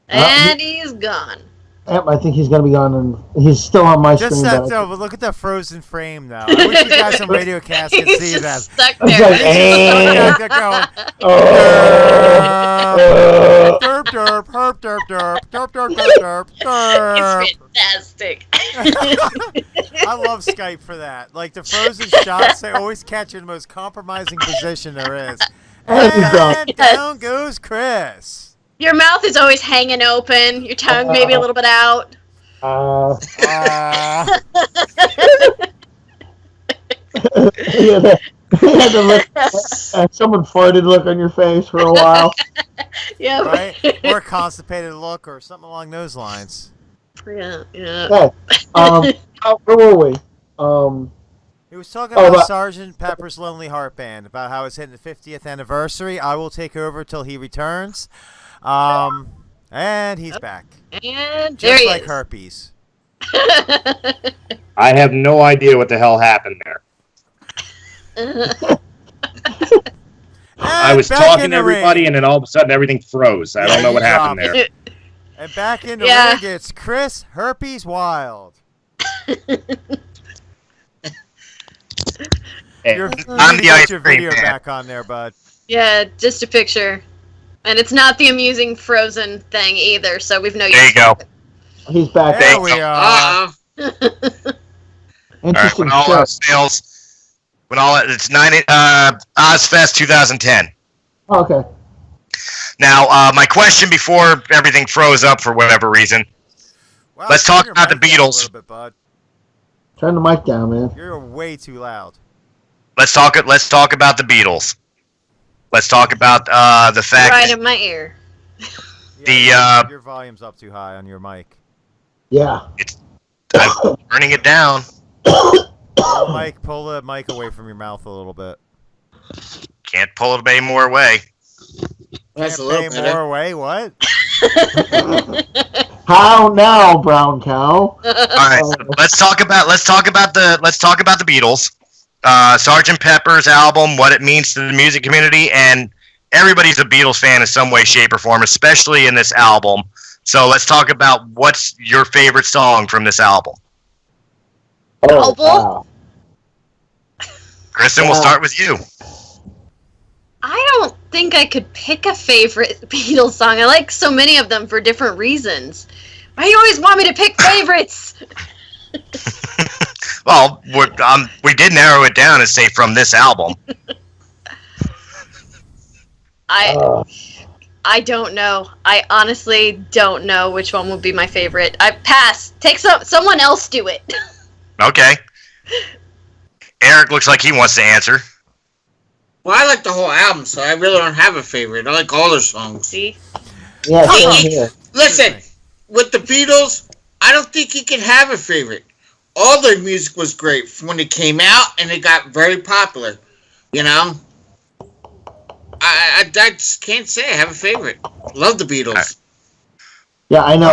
And he's gone. Yep, I think he's going to be gone, and he's still on my Just screen. that, but though, but look at that frozen frame, though. I wish you guys on radio cast could He's see just that. stuck It's there. like, They're going, derp, derp, herp, derp, derp, derp, derp, derp, derp, It's fantastic. I love Skype for that. Like, the frozen shots, they always catch you in the most compromising position there is. And down goes Chris. Your mouth is always hanging open. Your tongue maybe a little bit out. You had the look, someone farted look on your face for a while. Yeah. Right? Or a constipated look or something along those lines. Yeah. Yeah. Yeah. Where were we? He was talking about but- Sgt. Pepper's Lonely Heart Band, about how it's hitting the 50th anniversary. I will take over till he returns. And he's back. And Just there he like is. herpes. I have no idea what the hell happened there. I was back talking in to the everybody, ring. and then all of a sudden everything froze. I don't know what happened there. And back in the Yeah. ring, it's Chris Herpes Wild. Hey, You're, I'm you the got ice your cream video man. back on there, bud. Yeah, just a picture. And it's not the amusing Frozen thing either, so we've no use. There you go. He's back. There we are. Interesting all shit. sales. It's Ozfest 2010. Oh, okay. Now, my question before everything froze up for whatever reason. Wow, Let's turn talk your about the mic down a Beatles. little bit, bud. Turn the mic down, man. You're way too loud. Let's talk about the Beatles. Let's talk about the fact Right that in my ear. Yeah, your volume's up too high on your mic. Yeah. I'm turning it down. Pull the mic away from your mouth a little bit. Can't pull it any more away. That's Can't a little pay better. more away. What? How now, brown cow? All right, so let's talk about the Beatles. Sgt. Pepper's album, what it means to the music community, and everybody's a Beatles fan in some way, shape, or form, especially in this album. So let's talk about what's your favorite song from this album. Oh, Album? wow. Kristen, we'll start with you. I don't think I could pick a favorite Beatles song. I like so many of them for different reasons. Why do you always want me to pick favorites? Well, we did narrow it down and say from this album. I don't know. I honestly don't know which one would be my favorite. I pass. Take someone else do it. Okay. Eric looks like he wants to answer. Well, I like the whole album, so I really don't have a favorite. I like all their songs. See? Yeah, same here. Listen, with the Beatles, I don't think you can have a favorite. All their music was great when it came out, and it got very popular. You know? I just can't say I have a favorite. Love the Beatles. Yeah, I know.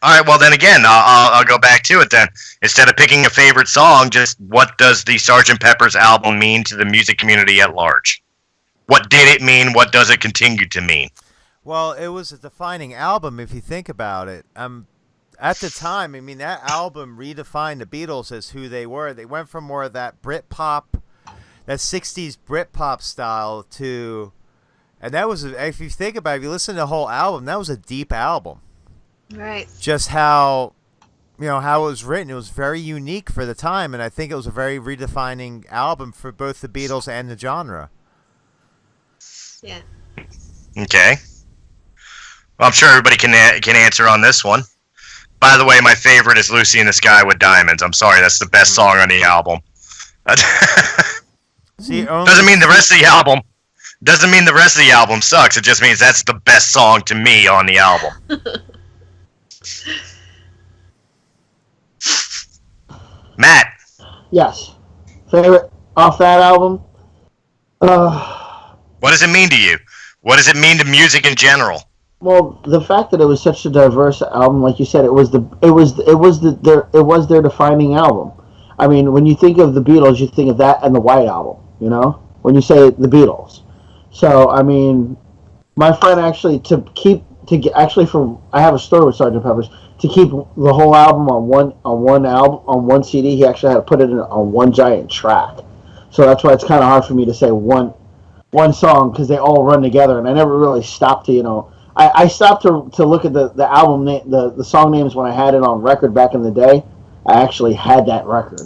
All right, well then again, I'll go back to it then. Instead of picking a favorite song, just what does the Sgt. Pepper's album mean to the music community at large? What did it mean? What does it continue to mean? Well, it was a defining album if you think about it. At the time, I mean, that album redefined the Beatles as who they were. They went from more of that Britpop, that 60s Britpop style to, and that was, if you think about it, if you listen to the whole album, that was a deep album. Right. Just how it was written, it was very unique for the time, and I think it was a very redefining album for both the Beatles and the genre. Yeah. Okay. Well, I'm sure everybody can answer on this one. By the way, my favorite is Lucy in the Sky with Diamonds. I'm sorry, that's the best song on the album. See, Doesn't mean the rest of the album sucks. It just means that's the best song to me on the album. Matt. Yes. Favorite off that album? What does it mean to you? What does it mean to music in general? Well, the fact that it was such a diverse album, like you said, it was their defining album. I mean, when you think of the Beatles, you think of that and the White Album. You know, when you say the Beatles. So, I mean, my friend actually I have a story with Sgt. Pepper's. To keep the whole album on one CD, he actually had to put it on one giant track. So that's why it's kind of hard for me to say one song, because they all run together, and I never really stopped to, I stopped to look at the album the song names when I had it on record back in the day. I actually had that record,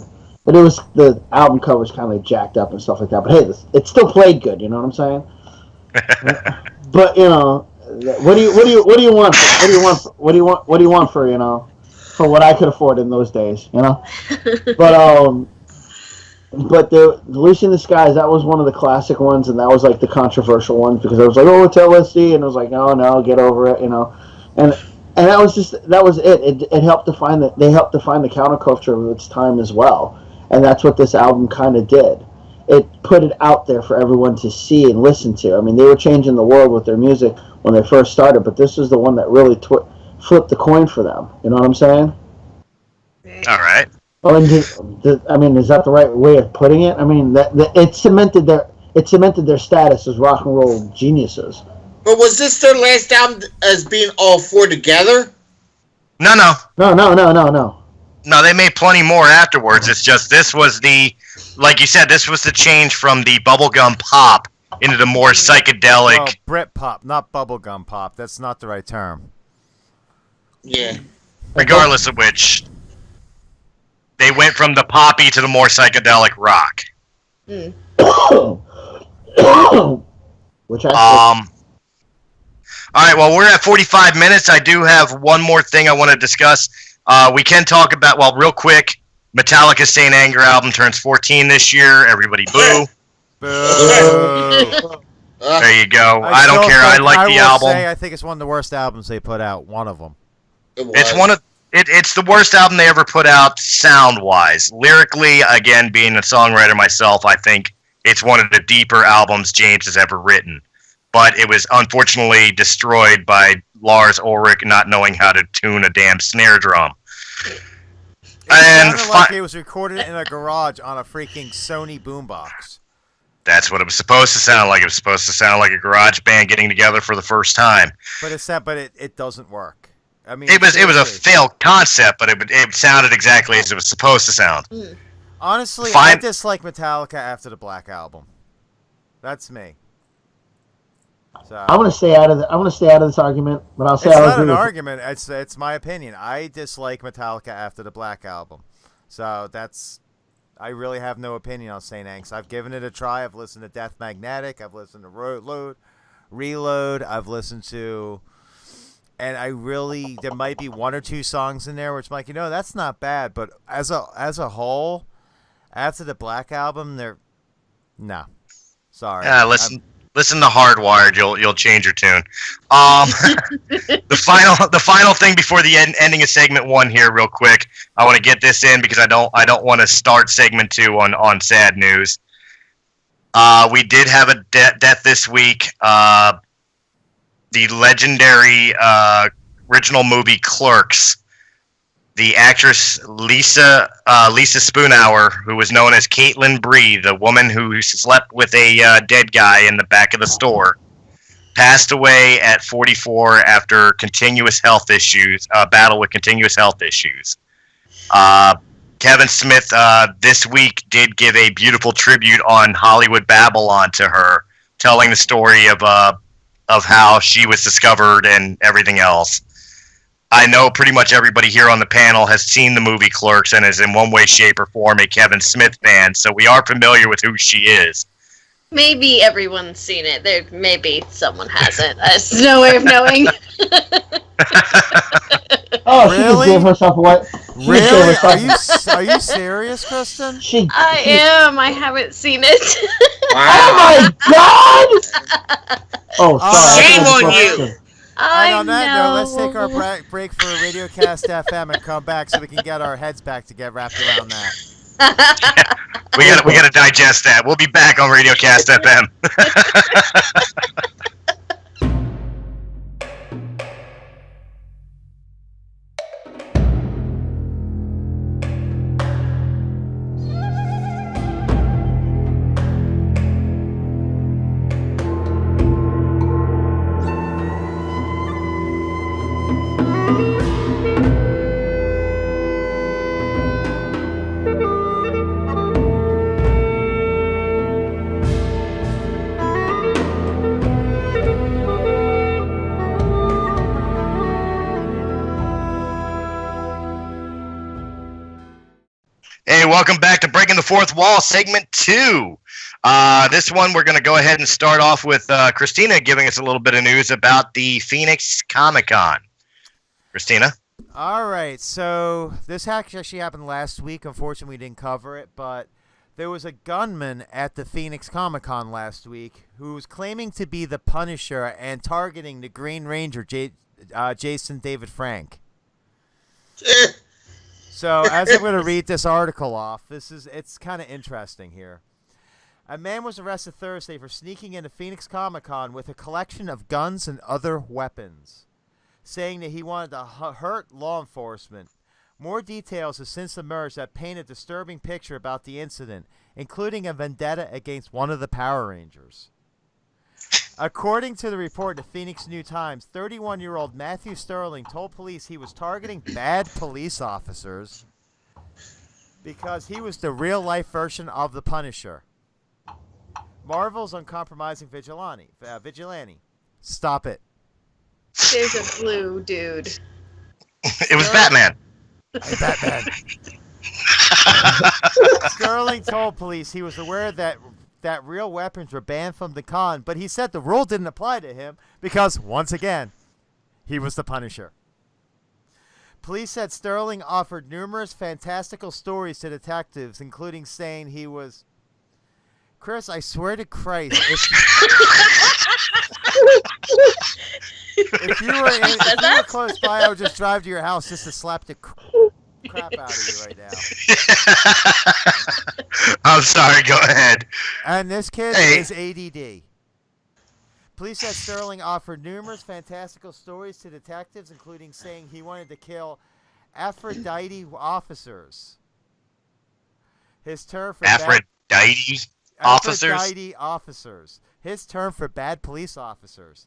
but the album cover's kind of jacked up and stuff like that. But hey, it still played good. You know what I'm saying? But what do you want? What do you want for for what I could afford in those days? But the Lucy in the Skies, that was one of the classic ones, and that was like the controversial ones, because I was like, oh, it's LSD, and I was like, no, get over it, and that was it. It helped define they helped define the counterculture of its time as well, and that's what this album kind of did. It put it out there for everyone to see and listen to. I mean, they were changing the world with their music when they first started, but this was the one that really flipped the coin for them. You know what I'm saying? All right. Oh, and I mean, is that the right way of putting it? I mean, it cemented their status as rock and roll geniuses. But was this their last album as being all four together? No. No. They made plenty more afterwards. It's just this was like you said, this was the change from the bubblegum pop into the more psychedelic. Well, Brit pop, not bubblegum pop. That's not the right term. Yeah. Regardless of which, they went from the poppy to the more psychedelic rock. Which I All right, well, we're at 45 minutes. I do have one more thing I want to discuss. We can talk about, well, real quick, Metallica's Saint Anger album turns 14 this year. Everybody boo. Boo. There you go. I still don't care. I think- like the will album. Say, I think it's one of the worst albums they put out. One of them. It's the worst album they ever put out sound-wise. Lyrically, again, being a songwriter myself, I think it's one of the deeper albums James has ever written. But it was unfortunately destroyed by Lars Ulrich not knowing how to tune a damn snare drum. It sounded like it was recorded in a garage on a freaking Sony boombox. That's what it was supposed to sound like. It was supposed to sound like a garage band getting together for the first time. But it doesn't work. I mean, it was a failed concept, but it sounded exactly as it was supposed to sound. Honestly, I dislike Metallica after the Black Album. That's me. So, I'm gonna stay out of this argument, but I'll say it's I'll not agree an with argument. It's my opinion. I dislike Metallica after the Black Album. So I really have no opinion on Saint Anger. I've given it a try. I've listened to Death Magnetic. I've listened to Reload. I've listened to, and there might be one or two songs in there which I'm like, that's not bad. But as a whole, after the Black Album, no. Sorry. Listen to Hardwired. You'll change your tune. The final thing before the ending of segment 1 here, real quick. I want to get this in because I don't want to start segment 2 on sad news. We did have a death this week. The legendary original movie Clerks. The actress Lisa Spoonhour, who was known as Caitlin Bree, the woman who slept with a dead guy in the back of the store, passed away at 44 after continuous health issues, battle with continuous health issues. Kevin Smith this week did give a beautiful tribute on Hollywood Babylon to her, telling the story of how she was discovered and everything else. I know pretty much everybody here on the panel has seen the movie Clerks and is in one way, shape, or form a Kevin Smith fan, so we are familiar with who she is. Maybe everyone's seen it. Maybe someone hasn't. There's no way of knowing. Oh, really? she just gave herself away. Really? Are you serious, Kristen? I am. I haven't seen it. Oh my God! Oh, sorry. Shame on you. And on that note, let's take our break for Radiocast FM and come back so we can get our heads back to get wrapped around that. We gotta digest that. We'll be back on Radiocast FM. Hey, welcome back to Breaking the Fourth Wall, segment 2. This one, we're going to go ahead and start off with Christina giving us a little bit of news about the Phoenix Comic-Con. Christina? All right, so this actually happened last week. Unfortunately, we didn't cover it, but there was a gunman at the Phoenix Comic-Con last week who was claiming to be the Punisher and targeting the Green Ranger, Jason David Frank. So, as I'm going to read this article off, it's kind of interesting here. A man was arrested Thursday for sneaking into Phoenix Comic-Con with a collection of guns and other weapons, saying that he wanted to hurt law enforcement. More details have since emerged that paint a disturbing picture about the incident, including a vendetta against one of the Power Rangers. According to the report in the Phoenix New Times, 31-year-old Matthew Sterling told police he was targeting bad police officers because he was the real-life version of the Punisher. Marvel's uncompromising vigilante. Stop it. There's a blue dude. It was Batman. Hey, Batman. Sterling told police he was aware that real weapons were banned from the con, but he said the rule didn't apply to him because, once again, he was the Punisher. Police said Sterling offered numerous fantastical stories to detectives, including saying he was... Chris, I swear to Christ, if you were close by, I would just drive to your house just to slap the crap out of you right now. I'm sorry, go ahead. And this kid is ADD. Police said Sterling offered numerous fantastical stories to detectives, including saying he wanted to kill Aphrodite officers. His term for Aphrodite officers. His term for bad police officers.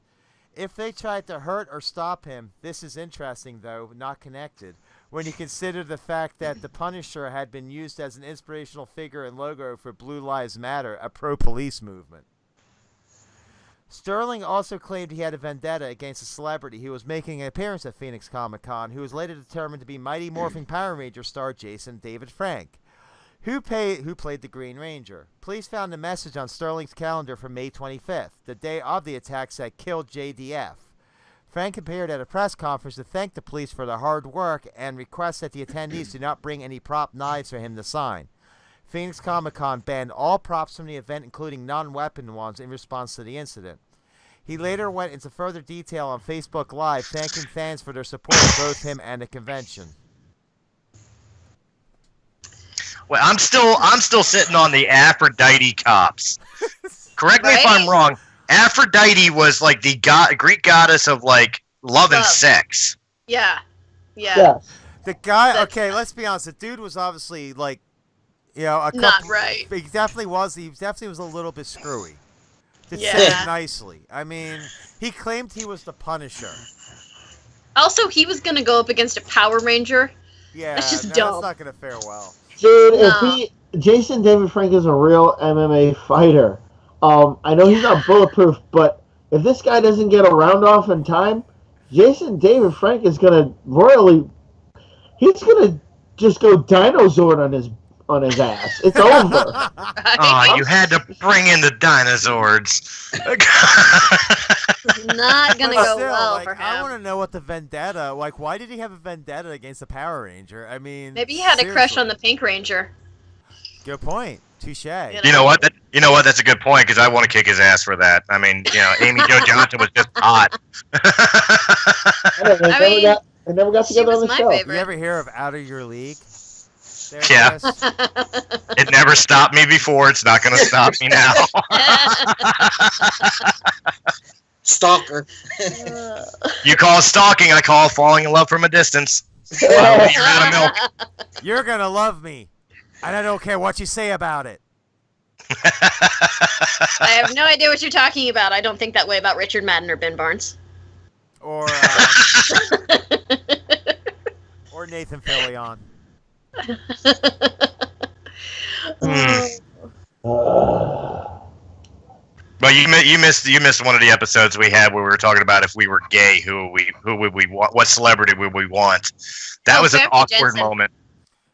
If they tried to hurt or stop him, this is interesting, though, not connected, when you consider the fact that the Punisher had been used as an inspirational figure and logo for Blue Lives Matter, a pro-police movement. Sterling also claimed he had a vendetta against a celebrity who was making an appearance at Phoenix Comic-Con, who was later determined to be Mighty Morphin Power Ranger star Jason David Frank, who played the Green Ranger. Police found a message on Sterling's calendar from May 25th, the day of the attack said, "Killed JDF." Frank appeared at a press conference to thank the police for their hard work and request that the attendees do not bring any prop knives for him to sign. Phoenix Comic-Con banned all props from the event, including non-weapon ones, in response to the incident. He later went into further detail on Facebook Live, thanking fans for their support of both him and the convention. Well, I'm still sitting on the Aphrodite cops. Correct me if I'm wrong. Aphrodite was like the Greek goddess of like love and sex. Yeah. The guy. Okay, let's be honest. The dude was obviously like, not right. He definitely was. He definitely was a little bit screwy. To say it nicely. I mean, he claimed he was the Punisher. Also, he was gonna go up against a Power Ranger. Yeah, that's just dumb. That's not gonna fare well. Dude, if Jason David Frank is a real MMA fighter. I know he's not bulletproof, but if this guy doesn't get a round off in time, Jason David Frank is gonna he's gonna just go Dinozord on his ass. It's over. Oh, you had to bring in the dinosaurs. Not gonna go well like, for him. I want to know what the vendetta. Like, why did he have a vendetta against the Power Ranger? I mean, maybe he had a crush on the Pink Ranger. Good point. Touche. You know what? That's a good point because I want to kick his ass for that. I mean, Amy Jo Johnson was just hot. They never got together on the show. You ever hear of Out of Your League? Yeah. It never stopped me before. It's not going to stop me now. Stalker. You call it stalking. I call it falling in love from a distance. You're out of milk. You're going to love me. And I don't care what you say about it. I have no idea what you're talking about. I don't think that way about Richard Madden or Ben Barnes. Or Nathan Fillion. But you missed one of the episodes we had where we were talking about if we were gay, who would we want, what celebrity would we want? That was an awkward moment.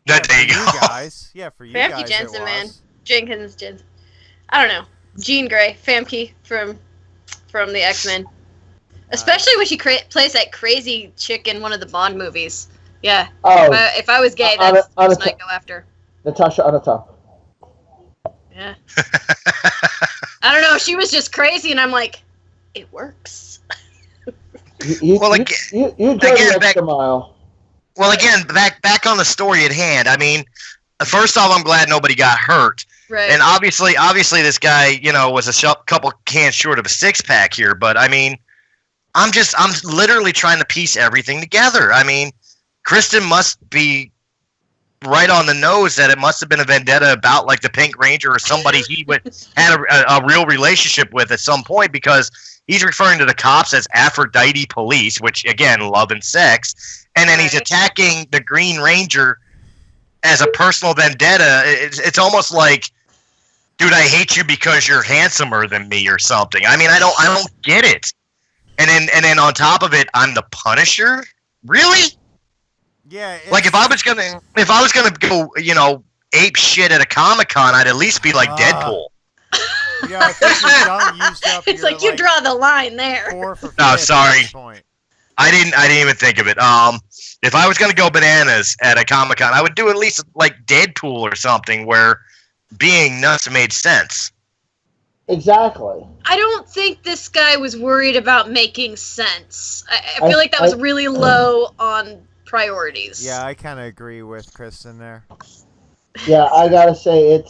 Yeah, there you go. Guys. Yeah, for you Famke guys. Jensen, man. Jenkins. I don't know. Jean Grey, Famke from the X-Men. Especially when she plays that crazy chick in one of the Bond movies. Yeah. Oh, if I was gay, that's the person I'd go after. Natasha on the top. Yeah. I don't know. She was just crazy, and I'm like, it works. You go the extra mile. Well, again, back on the story at hand. I mean, first off, I'm glad nobody got hurt. Right. And obviously, this guy, was a couple cans short of a six-pack here. But I mean, I'm literally trying to piece everything together. I mean, Kristen must be right on the nose that it must have been a vendetta about like the Pink Ranger or somebody he had a real relationship with at some point, because he's referring to the cops as Aphrodite police, which again, love and sex, and then he's attacking the Green Ranger as a personal vendetta. It's almost like dude, I hate you because you're handsomer than me or something. I mean, I don't get it. And then on top of it, I'm the Punisher. Really? Yeah. Like if I was gonna go, ape shit at a Comic-Con, I'd at least be like Deadpool. Yeah, I think you used up It's your, like you draw the line there. 4 for No, 5 sorry. at this point. I didn't even think of it. If I was gonna go bananas at a Comic-Con, I would do at least like Deadpool or something where being nuts made sense. Exactly. I don't think this guy was worried about making sense. I feel like that was really low on priorities. Yeah, I kind of agree with Kristen there. Yeah, I gotta say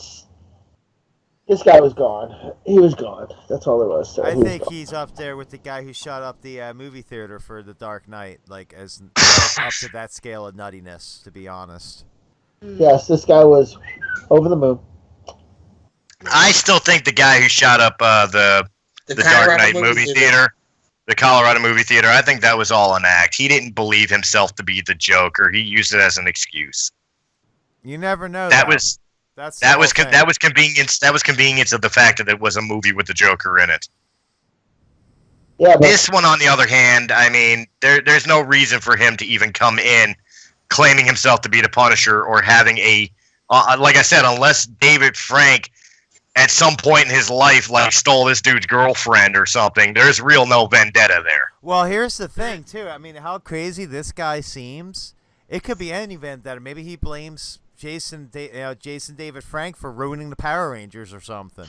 this guy was gone. He was gone. That's all there was to it. I He was think gone. he's up there with the guy who shot up the movie theater for The Dark Knight, like as up to that scale of nuttiness, to be honest. Yes, this guy was over the moon. I still think the guy who shot up the Dark Colorado Knight movie theater, the Colorado movie theater, I think that was all an act. He didn't believe himself to be the Joker. He used it as an excuse. You never know. That was convenience. That was convenience of the fact that it was a movie with the Joker in it. Yeah, but This one, on the other hand, I mean, there's no reason for him to even come in claiming himself to be the Punisher or having a, like I said, unless David Frank at some point in his life like stole this dude's girlfriend or something, there's real no vendetta there. Well, here's the thing, too. I mean, how crazy this guy seems. It could be any vendetta. Maybe he blames Jason David Frank for ruining the Power Rangers or something.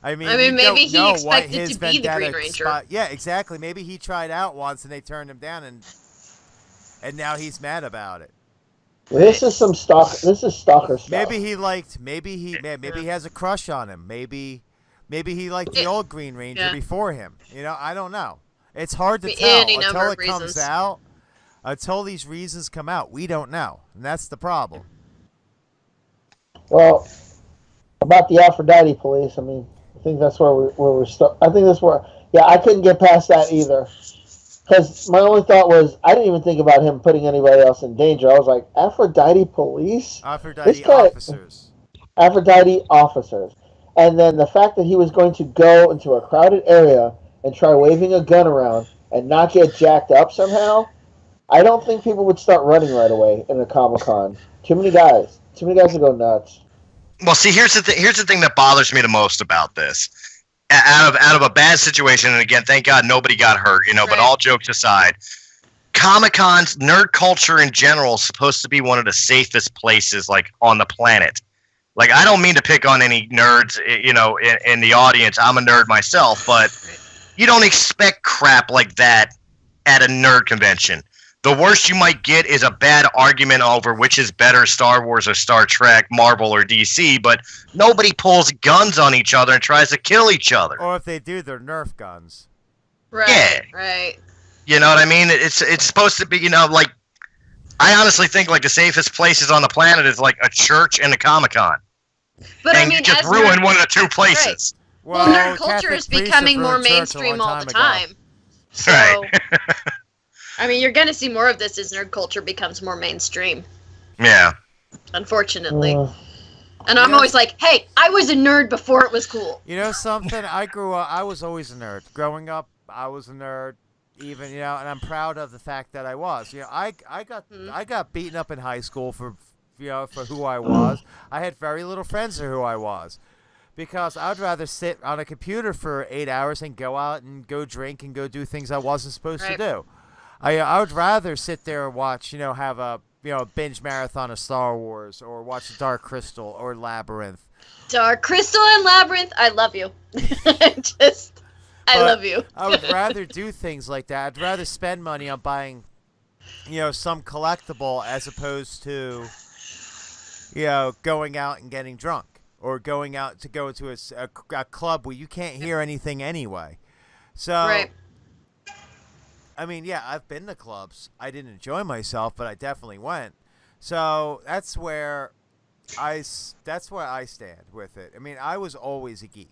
I mean maybe he what expected his to be the Green vendetta Ranger. Yeah, exactly. Maybe he tried out once and they turned him down, and now he's mad about it. this is some stalker. This is stalker stuff. Maybe he has a crush on him. Maybe he liked the old Green Ranger before him. I don't know. It's hard to tell Any number until of it comes reasons. out. Until these reasons come out, we don't know, and that's the problem. Well, about the Aphrodite police. I mean, I think that's where we're stuck. I think that's where. Yeah, I couldn't get past that either. Because my only thought was, I didn't even think about him putting anybody else in danger. I was like, Aphrodite police? Aphrodite officers. Aphrodite officers. And then the fact that he was going to go into a crowded area and try waving a gun around and not get jacked up somehow, I don't think people would start running right away in a Comic-Con. Too many guys would go nuts. Well, see, here's the thing that bothers me the most about this. Out of a bad situation, and again, thank God nobody got hurt, but all jokes aside, Comic-Cons, nerd culture in general, is supposed to be one of the safest places, like, on the planet. Like, I don't mean to pick on any nerds, in the audience. I'm a nerd myself, but you don't expect crap like that at a nerd convention. The worst you might get is a bad argument over which is better, Star Wars or Star Trek, Marvel or DC, but nobody pulls guns on each other and tries to kill each other. Or if they do, they're Nerf guns. Right. Yeah. Right. You know what I mean? It's supposed to be, like, I honestly think, like, the safest places on the planet is, like, a church and a Comic-Con. But and I mean, you just as ruin one of the two places. Well, nerd culture is becoming more mainstream all the time. So, Right. I mean, you're going to see more of this as nerd culture becomes more mainstream. Yeah. Unfortunately. And I'm always like, hey, I was a nerd before it was cool. You know something? I was always a nerd. Growing up, I was a nerd. Even, and I'm proud of the fact that I was. I got beaten up in high school for who I was. I had very little friends for who I was. Because I'd rather sit on a computer for 8 hours and go out and go drink and go do things I wasn't supposed to do. I would rather sit there and watch, have a binge marathon of Star Wars or watch Dark Crystal or Labyrinth. Dark Crystal and Labyrinth, I love you. I love you. I would rather do things like that. I'd rather spend money on buying, some collectible as opposed to, going out and getting drunk or going out to go to a club where you can't hear anything anyway. So. Right. I mean, yeah, I've been to clubs. I didn't enjoy myself, but I definitely went. So that's where I stand with it. I mean, I was always a geek.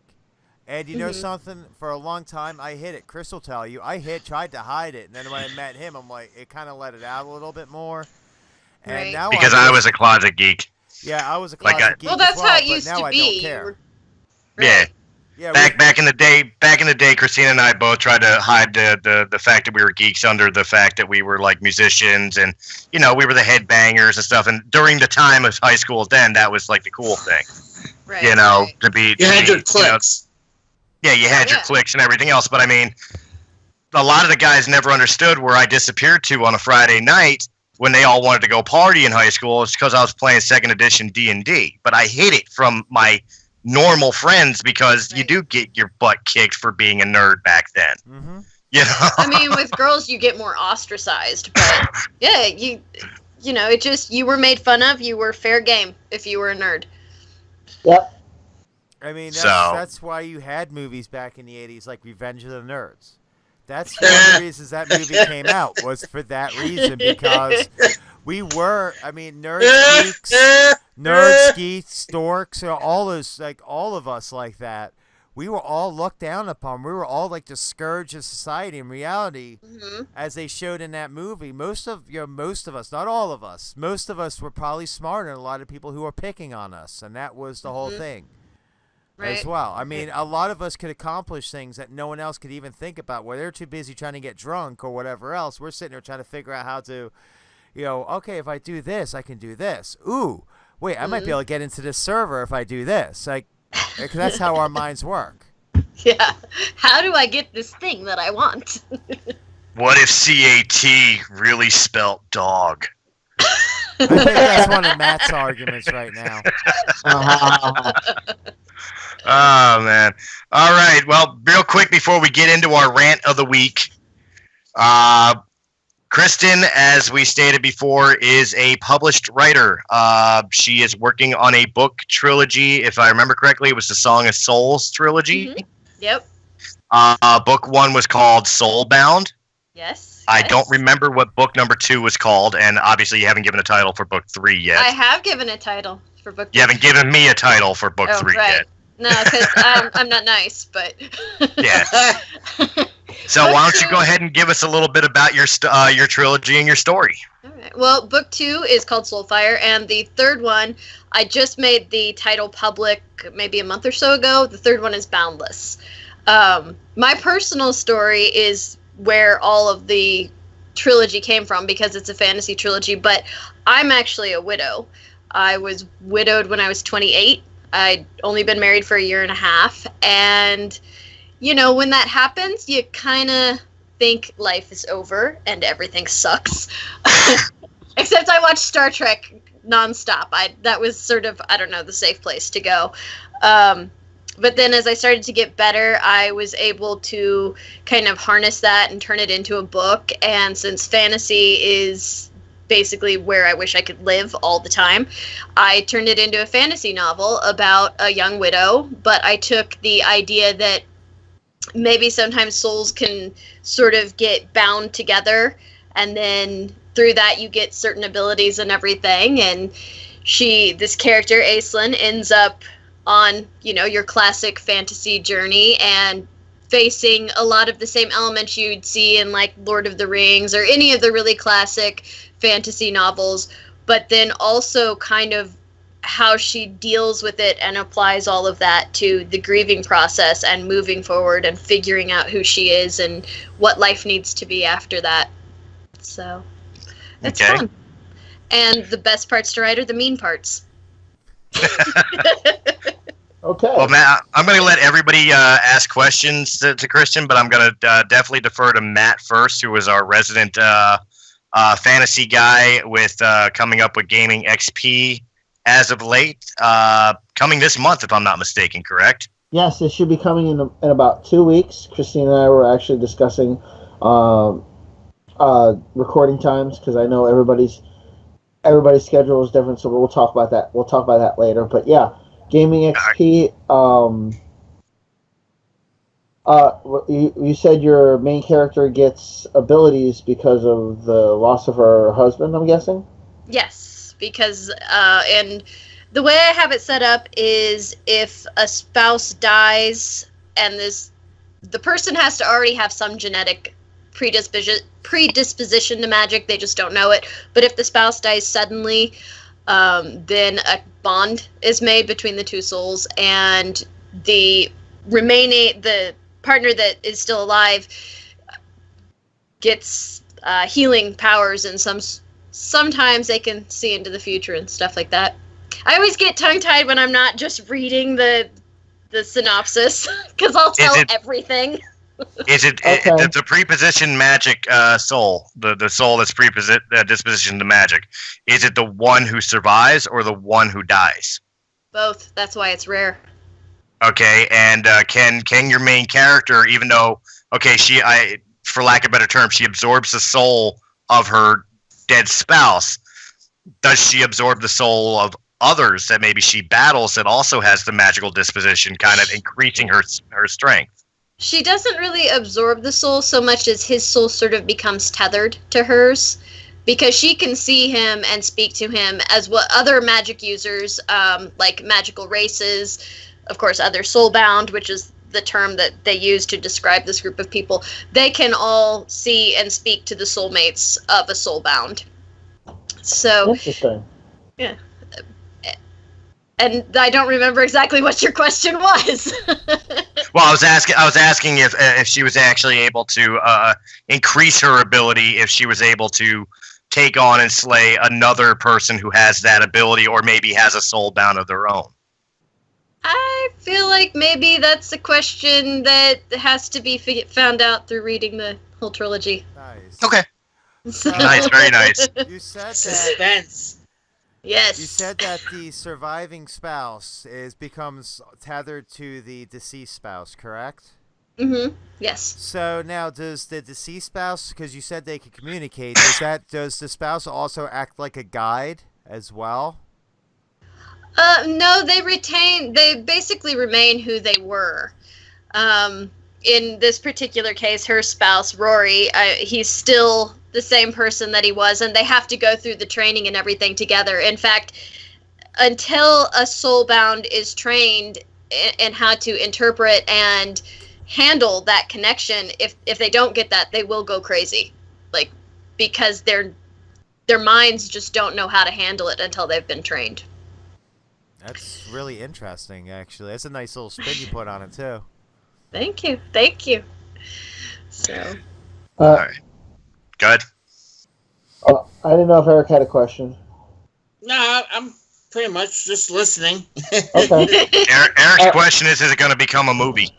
And you know something? For a long time, I hid it. Chris will tell you. I tried to hide it. And then when I met him, I'm like, it kind of let it out a little bit more. And now because I was a closet geek. Yeah, I was a closet geek. Well, that's as well, how it used but now to I be. don't care. Yeah. Yeah, Back in the day, Christina and I both tried to hide the fact that we were geeks under the fact that we were like musicians and we were the headbangers and stuff. And during the time of high school, then that was like the cool thing, Right. to be. You had your cliques. Yeah, you had your cliques and everything else. But I mean, a lot of the guys never understood where I disappeared to on a Friday night when they all wanted to go party in high school. It's because I was playing second edition D&D. But I hid it from my normal friends because you do get your butt kicked for being a nerd back then. Mm-hmm. I mean, with girls you get more ostracized, but yeah, you were made fun of. You were fair game if you were a nerd. Yep. I mean, that's why you had movies back in the 80s like Revenge of the Nerds. That's one of the reasons that movie came out, was for that reason, because we were, nerds, geeks, dorks, all of us like that. We were all looked down upon. We were all like the scourge of society. In reality, as they showed in that movie, most of us, not all of us, most of us were probably smarter than a lot of people who were picking on us, and that was the whole thing. As well. I mean, a lot of us could accomplish things that no one else could even think about. Where they're too busy trying to get drunk or whatever else, we're sitting there trying to figure out how to, okay, if I do this, I can do this. Ooh, wait, I might be able to get into this server if I do this. Like, because that's how our minds work. Yeah. How do I get this thing that I want? What if CAT really spelt dog? I think that's one of Matt's arguments right now. Oh, man. All right. Well, real quick before we get into our rant of the week, Kristen, as we stated before, is a published writer. She is working on a book trilogy. If I remember correctly, it was the Song of Souls trilogy. Mm-hmm. Yep. Book 1 was called Soulbound. Yes. I don't remember what book number 2 was called, and obviously you haven't given a title for book 3 yet. I have given a title for book 3. You haven't given me a title for book 3 yet. No, because I'm not nice, but... Yeah. So why don't you go ahead and give us a little bit about your trilogy and your story? All right. Well, book 2 is called Soulfire, and the third one, I just made the title public maybe a month or so ago. The third one is Boundless. My personal story is where all of the trilogy came from, because it's a fantasy trilogy, but I'm actually a widow. I was widowed when I was 28. I'd only been married for a year and a half, and when that happens, you kind of think life is over and everything sucks. Except I watched Star Trek nonstop. That was sort of, I don't know, the safe place to go. But then as I started to get better, I was able to kind of harness that and turn it into a book. And since fantasy is basically where I wish I could live all the time, I turned it into a fantasy novel about a young widow. But I took the idea that maybe sometimes souls can sort of get bound together, and then through that you get certain abilities and everything. And this character, Aislinn, ends up on, your classic fantasy journey and facing a lot of the same elements you'd see in like Lord of the Rings or any of the really classic fantasy novels, but then also kind of how she deals with it and applies all of that to the grieving process and moving forward and figuring out who she is and what life needs to be after that. So it's fun. And the best parts to write are the mean parts. Okay. Well, Matt, I'm going to let everybody ask questions to Kristen, but I'm going to definitely defer to Matt first, who is our resident fantasy guy with coming up with Gaming XP as of late. Coming this month, if I'm not mistaken, correct? Yes, it should be coming in about 2 weeks. Christine and I were actually discussing recording times, because I know everybody's schedule is different, so we'll talk about that. We'll talk about that later. But yeah, Gaming XP. You said your main character gets abilities because of the loss of her husband, I'm guessing? Yes, because and the way I have it set up is if a spouse dies and the person has to already have some genetic predisposition to magic, they just don't know it. But if the spouse dies suddenly, then a bond is made between the two souls, and the partner that is still alive gets healing powers, and sometimes they can see into the future and stuff like that. I always get tongue-tied when I'm not just reading the synopsis, because I'll tell everything. Is it the prepositioned magic soul, the soul that's dispositioned to magic? Is it the one who survives or the one who dies? Both. That's why it's rare. Okay, and can your main character, even though for lack of a better term, she absorbs the soul of her dead spouse, does she absorb the soul of others that maybe she battles that also has the magical disposition, kind of increasing her strength? She doesn't really absorb the soul so much as his soul sort of becomes tethered to hers, because she can see him and speak to him as what other magic users, like magical races, of course, other soulbound, which is the term that they use to describe this group of people, they can all see and speak to the soulmates of a soulbound. So, interesting. Yeah. And I don't remember exactly what your question was. Well, I was asking if she was actually able to increase her ability, if she was able to take on and slay another person who has that ability, or maybe has a soul bound of their own. I feel like maybe that's a question that has to be found out through reading the whole trilogy. Nice. Okay. Nice, very nice. You said that. Suspense. Yes. You said that the surviving spouse becomes tethered to the deceased spouse, correct? Mm-hmm. Yes. So now, does the deceased spouse, because you said they can communicate, does the spouse also act like a guide as well? No, they basically remain who they were. In this particular case, her spouse, Rory, he's still the same person that he was, and they have to go through the training and everything together. In fact, until a soulbound is trained in how to interpret and handle that connection, if they don't get that, they will go crazy, like, because their minds just don't know how to handle it until they've been trained. That's really interesting, actually. That's a nice little spin you put on it, too. Thank you. So. All right. Good. I didn't know if Eric had a question. No, I'm pretty much just listening. Okay. Eric's question is it going to become a movie?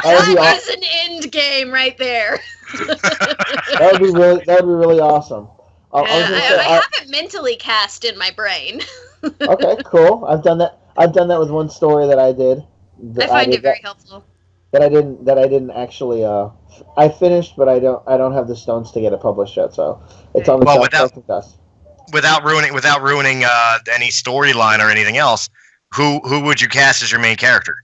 That is an end game right there. That would be really awesome. I have it mentally cast in my brain. Okay, cool. I've done that with one story that I did. I find it very helpful. That I didn't actually. I finished, but I don't have the stones to get it published yet. So it's on the dust. Without ruining any storyline or anything else, who would you cast as your main character?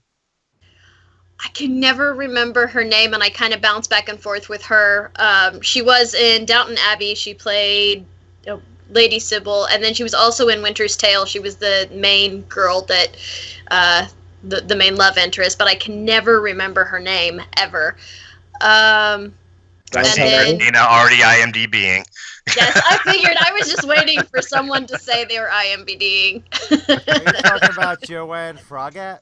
I can never remember her name, and I kind of bounce back and forth with her. She was in Downton Abbey. She played Lady Sybil, and then she was also in Winter's Tale. She was the main girl that, the main love interest, but I can never remember her name ever. I see Christina already IMDb'ing. Yes, I figured. I was just waiting for someone to say they were IMDb'ing. Are you talking about Joanne Froggatt?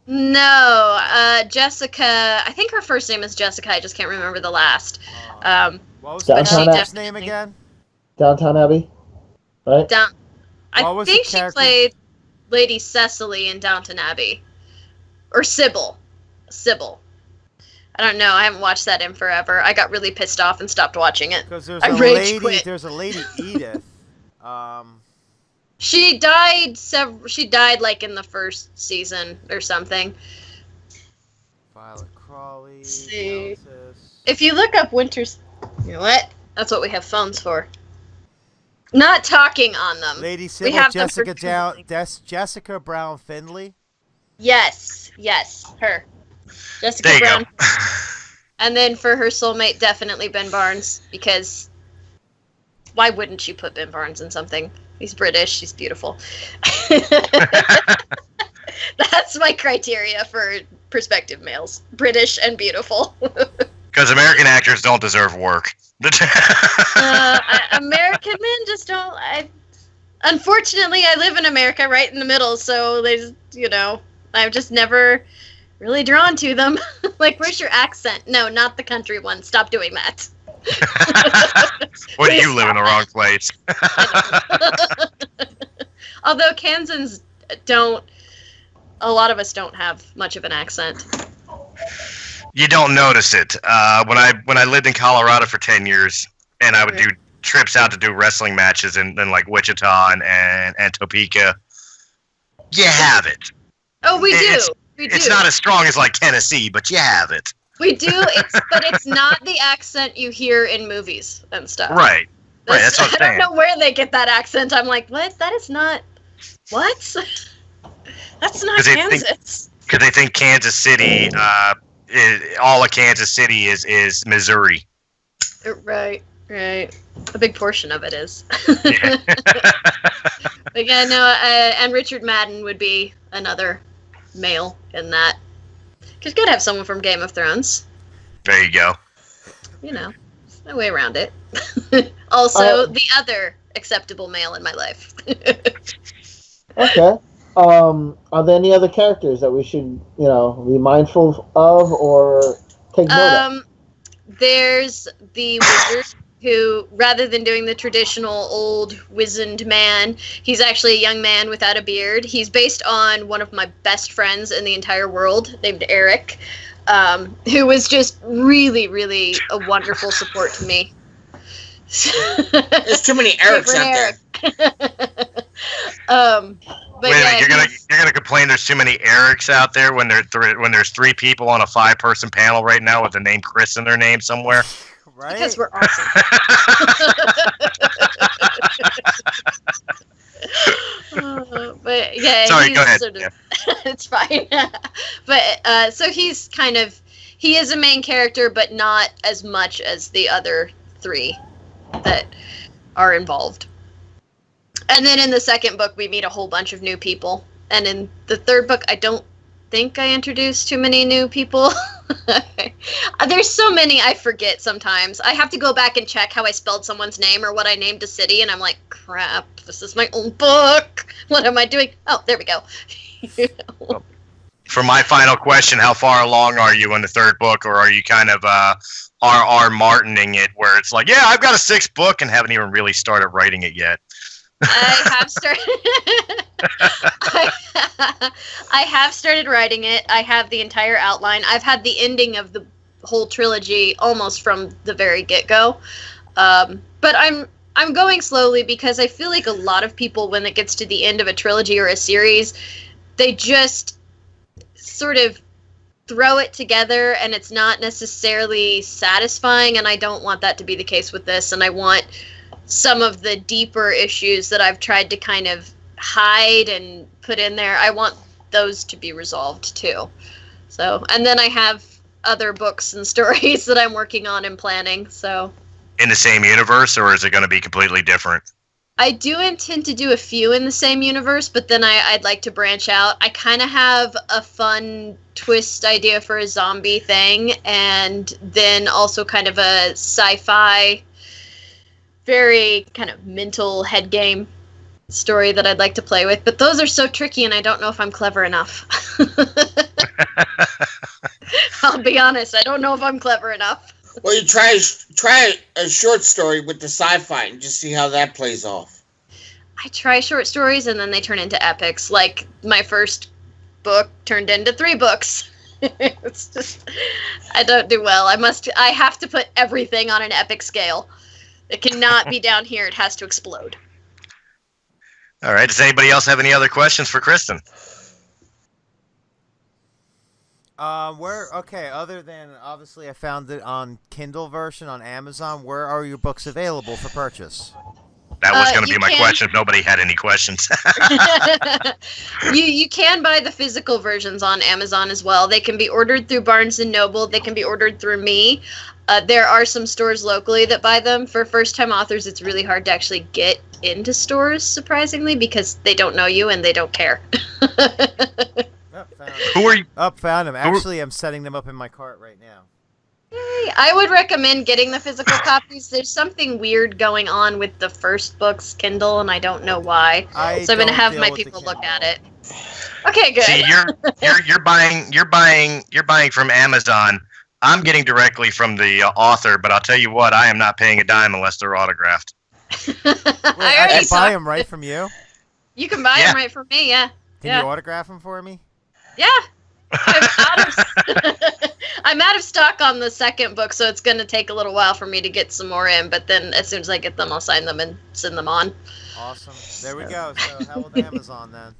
No, Jessica. I think her first name is Jessica. I just can't remember the last. What was Downtown the actress' name again? Downton Abbey, right? I think she played Lady Cecily in Downton Abbey, or Sybil. I don't know. I haven't watched that in forever. I got really pissed off and stopped watching it. Because I rage quit. There's a lady Edith. She died. She died like in the first season or something. Violet Crawley. Let's see. Altus. If you look up Winter's, you know what? That's what we have phones for. Not talking on them. Lady Sybil, Jessica Brown Findlay. Yes, her. Jessica there you Brown. Go. And then for her soulmate, definitely Ben Barnes, because why wouldn't you put Ben Barnes in something? He's British. He's beautiful. That's my criteria for prospective males. British and beautiful. Because American actors don't deserve work. American men just don't. Unfortunately, I live in America, right in the middle, so there's, I've just never really drawn to them. Like, where's your accent? No, not the country one. Stop doing that. What, do you live in the wrong place? Although Kansans don't, a lot of us don't have much of an accent. You don't notice it. When I lived in Colorado for 10 years, and I would do trips out to do wrestling matches in like Wichita and Topeka, you have it. Oh, we do. It's not as strong as like Tennessee, but you have it. We do, but it's not the accent you hear in movies and stuff. Right. That's what I'm saying. I don't know where they get that accent. I'm like, what? That is not. What? That's not Kansas. Because they think Kansas City, all of Kansas City is Missouri. Right. A big portion of it is. Yeah. But yeah, no, and Richard Madden would be another male in that. Because you gotta have someone from Game of Thrones. There you go. There's no way around it. Also, the other acceptable male in my life. Okay. Are there any other characters that we should, be mindful of or take note of? There's the wizard who, rather than doing the traditional old wizened man, he's actually a young man without a beard. He's based on one of my best friends in the entire world, named Eric, who was just really, really a wonderful support to me. There's too many Erics out there. Wait a minute, you're gonna complain there's too many Erics out there when there's 3 people on a 5-person panel right now with the name Chris in their name somewhere. Right? Because we're awesome. But yeah, sorry, go ahead. It's fine. But so he is a main character, but not as much as the other 3 that are involved. And then in the second book, we meet a whole bunch of new people. And in the third book, I don't think I introduced too many new people. There's so many I forget sometimes. I have to go back and check how I spelled someone's name or what I named a city, and I'm like, crap, this is my own book. What am I doing? Oh, there we go. For my final question, how far along are you in the third book, or are you kind of R.R. Martining it, where it's like, yeah, I've got a 6th book and haven't even really started writing it yet? I have started. I have started writing it. I have the entire outline. I've had the ending of the whole trilogy almost from the very get-go. But I'm going slowly because I feel like a lot of people, when it gets to the end of a trilogy or a series, they just sort of throw it together and it's not necessarily satisfying, and I don't want that to be the case with this, and I want some of the deeper issues that I've tried to kind of hide and put in there, I want those to be resolved too. So, and then I have other books and stories that I'm working on and planning, so. In the same universe, or is it going to be completely different? I do intend to do a few in the same universe, but then I'd like to branch out. I kind of have a fun twist idea for a zombie thing, and then also kind of a sci-fi, very kind of mental head game story that I'd like to play with. But those are so tricky, and I don't know if I'm clever enough. I'll be honest, I don't know if I'm clever enough. Well, you try a short story with the sci-fi and just see how that plays off. I try short stories and then they turn into epics. Like my first book turned into 3 books. It's just, I don't do well. I have to put everything on an epic scale. It cannot be down here. It has to explode. All right. Does anybody else have any other questions for Kristen? Other than obviously I found it on Kindle version on Amazon, where are your books available for purchase? That was going to be my question if nobody had any questions. You can buy the physical versions on Amazon as well. They can be ordered through Barnes & Noble. They can be ordered through me. There are some stores locally that buy them. For first-time authors, it's really hard to actually get into stores, surprisingly, because they don't know you and they don't care. Found Who are you? Found them. Actually, I'm setting them up in my cart right now. Yay. I would recommend getting the physical copies. There's something weird going on with the first book's Kindle, and I don't know why. So I'm gonna have my people look at it. Okay, good. See, you're buying from Amazon. I'm getting directly from the author, but I'll tell you what, I am not paying a dime unless they're autographed. Wait, I can buy them right from you? You can buy them right from me, yeah. Can you autograph them for me? Yeah. I'm out of stock on the second book, so it's going to take a little while for me to get some more in, but then as soon as I get them, I'll sign them and send them on. Awesome. There we go. So how with Amazon then?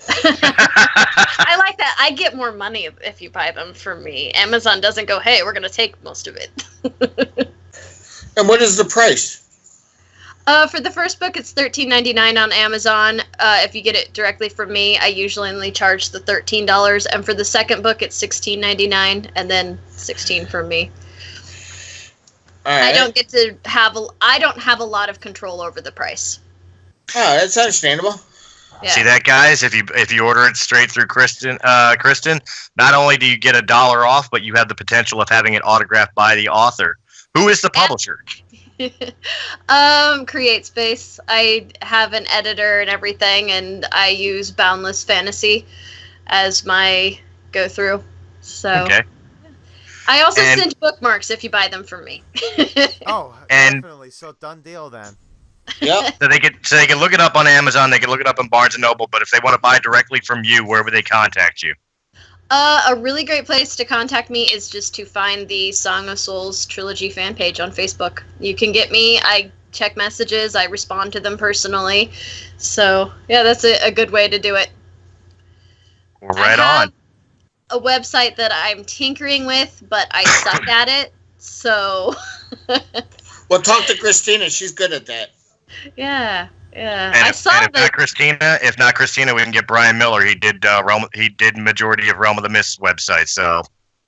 I like that. I get more money if you buy them from me. Amazon doesn't go, hey, we're going to take most of it. And what is the price? For the first book, it's $13.99 on Amazon. If you get it directly from me, I usually only charge the $13. And for the second book, it's $16.99, and then $16 from me. All right. I don't get to have I don't have a lot of control over the price. Oh, that's understandable. Yeah. See that, guys? If you order it straight through Kristen, not only do you get $1 off, but you have the potential of having it autographed by the author. Who is the publisher? Create Space. I have an editor and everything, and I use Boundless Fantasy as my go-through. So Okay. I also send bookmarks if you buy them from me. Oh, And- definitely. So done deal then. Yep. So they can look it up on Amazon. They can look it up on Barnes and Noble. But if they want to buy directly from you, where would they contact you? A really great place to contact me is just to find the Song of Souls trilogy fan page on Facebook. You can get me. I check messages. I respond to them personally. So, yeah, that's a good way to do it. Right I have on. a website that I'm tinkering with, but I suck at it. So, Well, talk to Christina. She's good at that. yeah. And I if, saw and if that. not Christina, we can get Brian Miller. He did majority of Realm of the Mist website. So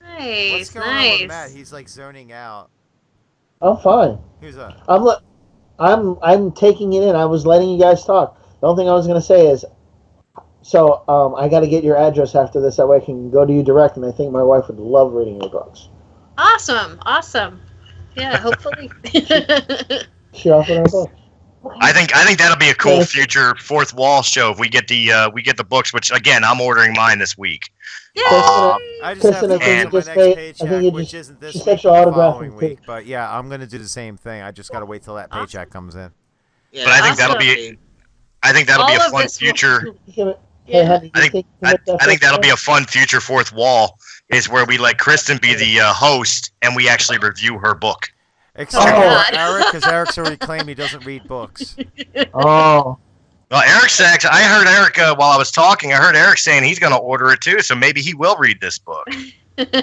What's Nice, going on with nice. Matt? He's like zoning out. I'm fine. Who's that? I'm taking it in. I was letting you guys talk. The only thing I was going to say is, so I got to get your address after this. That way I can go to you direct, and I think my wife would love reading your books. Awesome. Yeah, hopefully. She offered her books. I think that'll be a cool future fourth wall show if we get the books. Which again, I'm ordering mine this week. Yay! I just have Kristen, to I think wait you till my just next paid- I paycheck, think you which just- isn't this she week, said but she'll the autograph following them, too. week. But yeah, I'm gonna do the same thing. I just gotta wait till that paycheck comes in. Yeah, But I think that'll Awesome. be a All of fun this will- future. Hey, Yeah. honey, I think that'll be a fun future fourth wall. Is where we let Kristen be the host and we actually review her book. Except Oh. for God. Eric, because Eric's already claimed he doesn't read books. Oh, Well, Eric said, I heard Eric while I was talking. I heard Eric saying he's going to order it too, so maybe he will read this book.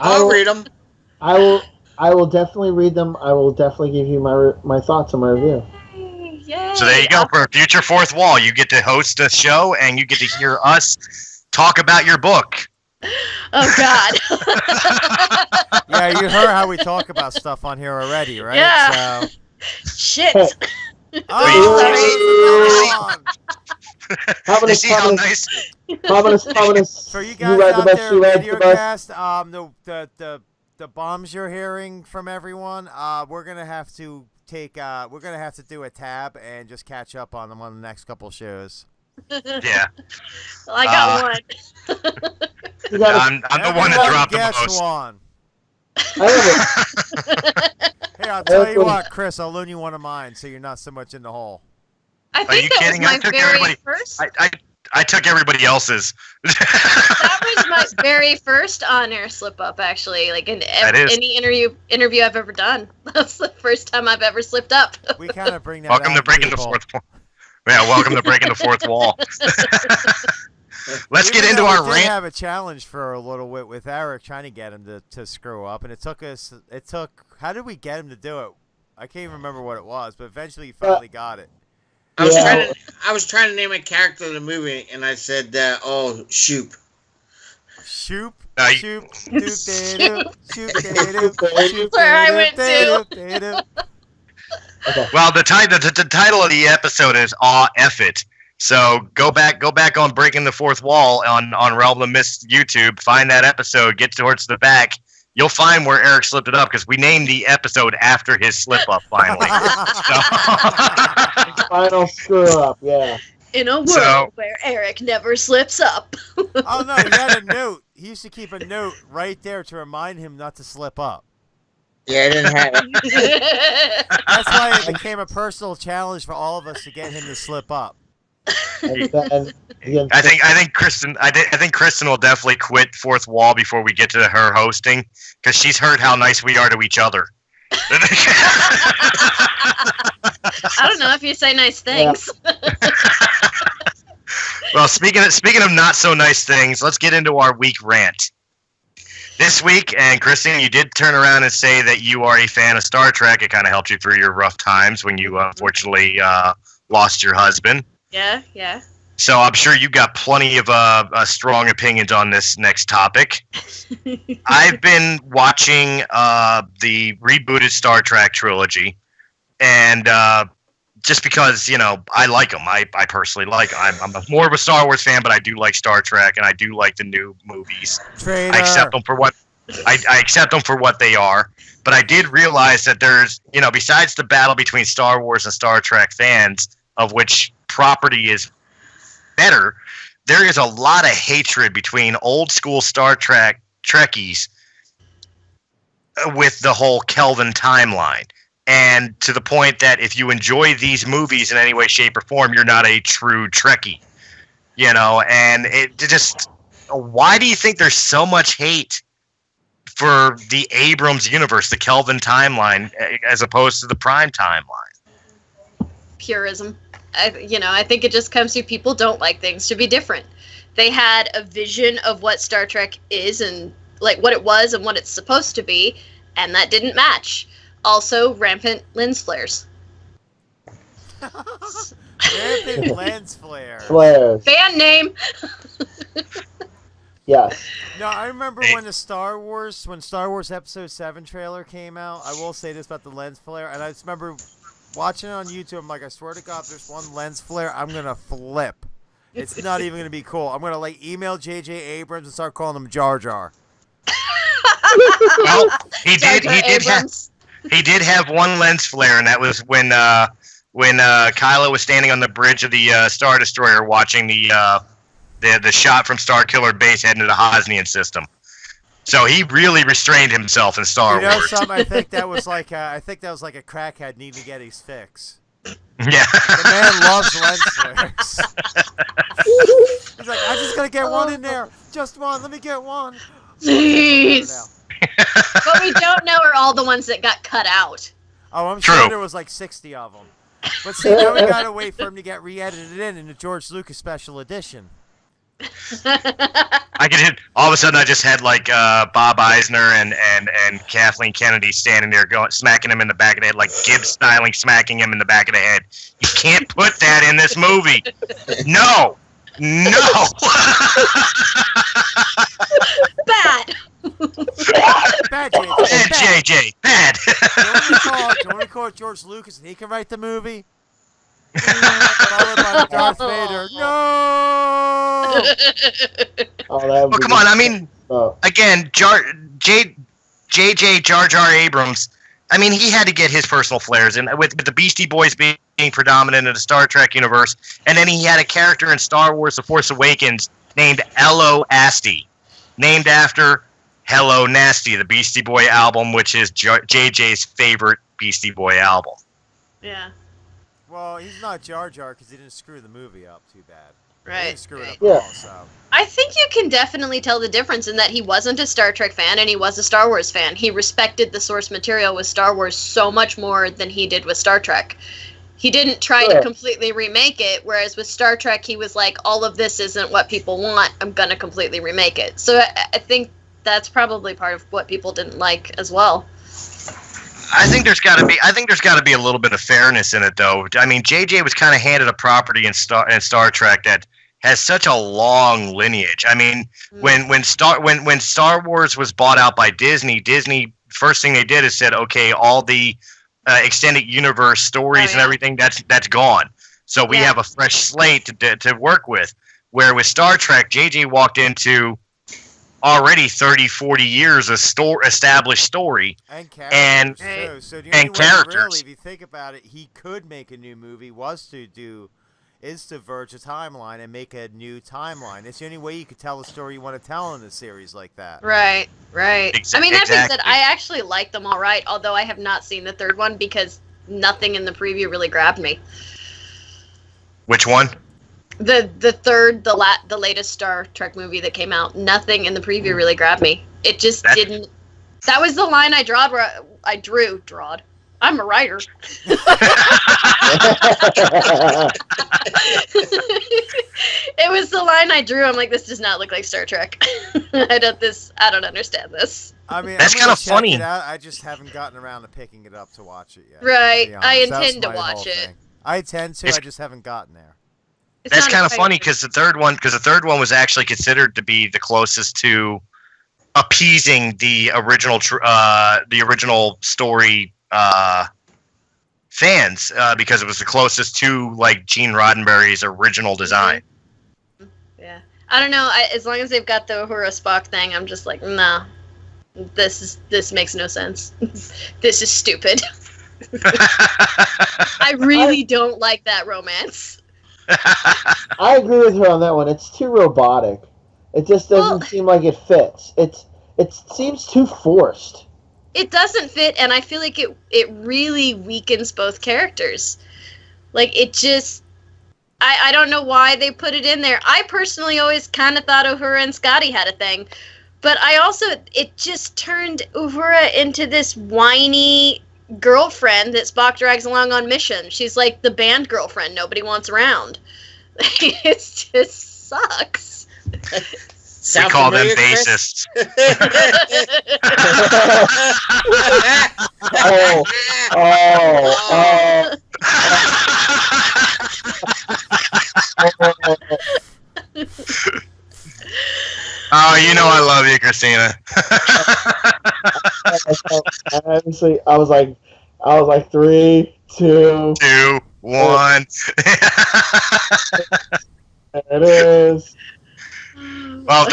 I'll read them. I will definitely read them. I will definitely give you my thoughts on my review. Yay! So there you go. For a future fourth wall, you get to host a show and you get to hear us talk about your book. Oh God. Yeah, you heard how we talk about stuff on here already, right? Yeah. So, Shit. Hey. oh, How about You see how a nice? for you you guys ride the out bus, there, she rides the bus. Radiocast, the bombs you're hearing from everyone, we're gonna have to do a tab and just catch up on them on the next couple shows. Yeah, Well, I got one. You gotta, I'm the one that Everybody dropped the gets most. one. I have Hey, I'll tell you what, Chris, I'll loan you one of mine so you're not so much in the hole. I you think that was kidding? I my took very everybody- first. I took everybody else's. That was my very first on-air slip-up, actually. Like in That is. any interview I've ever done. That's the first time I've ever slipped up. We kind of bring that Welcome out to breaking the people. fourth wall. Yeah, welcome to breaking the fourth wall. Let's get Even into though our we did rant. have a challenge for a little bit with Eric trying to get him to screw up, and it took, how did we get him to do it? I can't even remember what it was, but eventually he finally got it. I Yeah. was trying to name a character in the movie, and I said, Shoop. Shoop, No, you- shoop, doop, shoop, doop, That's where I went to. Okay. Well, the title of the episode is "Aw F It." So go back on Breaking the Fourth Wall on Realm of the Mist YouTube. Find that episode. Get towards the back, you'll find where Eric slipped it up because we named the episode after his slip up finally. Final screw up, yeah. In a world where Eric never slips up. Oh no, he had a note. He used to keep a note right there to remind him not to slip up. Yeah, I didn't have it. That's why it became a personal challenge for all of us to get him to slip up. And then, I think Kristen will definitely quit Fourth Wall before we get to her hosting because she's heard how nice we are to each other. I don't know if you say nice things. Well, speaking of not so nice things, let's get into our week rant. This week, and Kristen, you did turn around and say that you are a fan of Star Trek. It kind of helped you through your rough times when you unfortunately lost your husband. Yeah. So I'm sure you got plenty of strong opinions on this next topic. I've been watching the rebooted Star Trek trilogy, and just because, I like them. I personally like them. I'm more of a Star Wars fan, but I do like Star Trek, and I do like the new movies. Traitor. I accept them for what I accept them for what they are. But I did realize that there's, besides the battle between Star Wars and Star Trek fans, of which property is better, there is a lot of hatred between old school Star Trek Trekkies with the whole Kelvin timeline. And to the point that if you enjoy these movies in any way, shape, or form, you're not a true Trekkie. And it just, why do you think there's so much hate for the Abrams universe, the Kelvin timeline, as opposed to the Prime timeline? Purism. I think it just comes to people don't like things to be different. They had a vision of what Star Trek is and like what it was and what it's supposed to be, and that didn't match. Also, rampant lens flares. Rampant lens flare. Flares. Band name. Yes. No, I remember when Star Wars Episode 7 trailer came out. I will say this about the lens flare, and I just remember watching it on YouTube. I'm like, I swear to God, if there's one lens flare, I'm gonna flip. It's not even gonna be cool. I'm gonna email J.J. Abrams and start calling him Jar Jar. Well, he did have one lens flare, and that was when Kylo was standing on the bridge of the Star Destroyer watching the shot from Starkiller Base heading to the Hosnian system. So he really restrained himself in Star Wars. Something? I think that was like a crackhead needing to get his fix. Yeah. The man loves lens flares. He's like, I just gotta get one in there. Just one. Let me get one. Jeez. What we don't know are all the ones that got cut out. Oh, I'm sure there was 60 of them. But see, now we gotta wait for him to get re-edited in the George Lucas special edition. All of a sudden I just had Bob Eisner and Kathleen Kennedy standing there smacking him in the back of the head, like Gibbs styling smacking him in the back of the head. You can't put that in this movie. No. Bad. Bad, JJ. Bad. Don't we call it George Lucas and he can write the movie? Followed by Darth Vader. No! Well, come on. I mean, again, J.J. Jar Jar Abrams, I mean, he had to get his personal flares in with the Beastie Boys being predominant in the Star Trek universe. And then he had a character in Star Wars The Force Awakens named Hello Asti, named after Hello Nasty, the Beastie Boy album, which is JJ's favorite Beastie Boy album. Yeah. Well, he's not Jar Jar because he didn't screw the movie up too bad. Right. He didn't screw it up at all, so. I think you can definitely tell the difference in that he wasn't a Star Trek fan and he was a Star Wars fan. He respected the source material with Star Wars so much more than he did with Star Trek. He didn't try to completely remake it, whereas with Star Trek, he was like, all of this isn't what people want. I'm going to completely remake it. So I think that's probably part of what people didn't like as well. I think there's got to be a little bit of fairness in it, though. I mean, JJ was kind of handed a property in Star Trek that has such a long lineage. I mean, when Star Wars was bought out by Disney first thing they did is said, okay, all the extended universe stories and everything that's gone. So we have a fresh slate to work with. Where with Star Trek, JJ walked into already 30, 40 years of established story. And characters, And- too. So the and only way, characters. really, if you think about it, he could make a new movie, is to verge a timeline and make a new timeline. It's the only way you could tell the story you want to tell in a series like that. Right. I mean, that being said, Exactly. I actually like them all right, although I have not seen the third one because nothing in the preview really grabbed me. Which one? The latest Star Trek movie that came out, nothing in the preview really grabbed me. It just didn't. That was the line I drew. I'm a writer. It was the line I drew. I'm like, this does not look like Star Trek. I don't understand this. I mean, That's I'm gonna kinda check funny. it out. I just haven't gotten around to picking it up to watch it yet. Right. to be I honest. That's intend to my watch whole it. thing. I intend to. It's- I just haven't gotten there. It's That's not kind of exciting. funny because the third one was actually considered to be the closest to appeasing the original story fans because it was the closest to like Gene Roddenberry's original design. Yeah. I don't know. As long as they've got the Uhura Spock thing, I'm just like, nah. This makes no sense. This is stupid. I really don't like that romance. I agree with her on that one. It's too robotic. It just doesn't seem like it fits. It seems too forced. It doesn't fit, and I feel like it really weakens both characters. Like, it just... I don't know why they put it in there. I personally always kind of thought Uhura and Scotty had a thing. But I also... It just turned Uhura into this whiny girlfriend that Spock drags along on missions. She's like the band girlfriend nobody wants around. It just sucks. We call them bassists. Oh, you know I love you, Christina. Honestly, I was like 3, 2. 2, 1. There it is. Well, if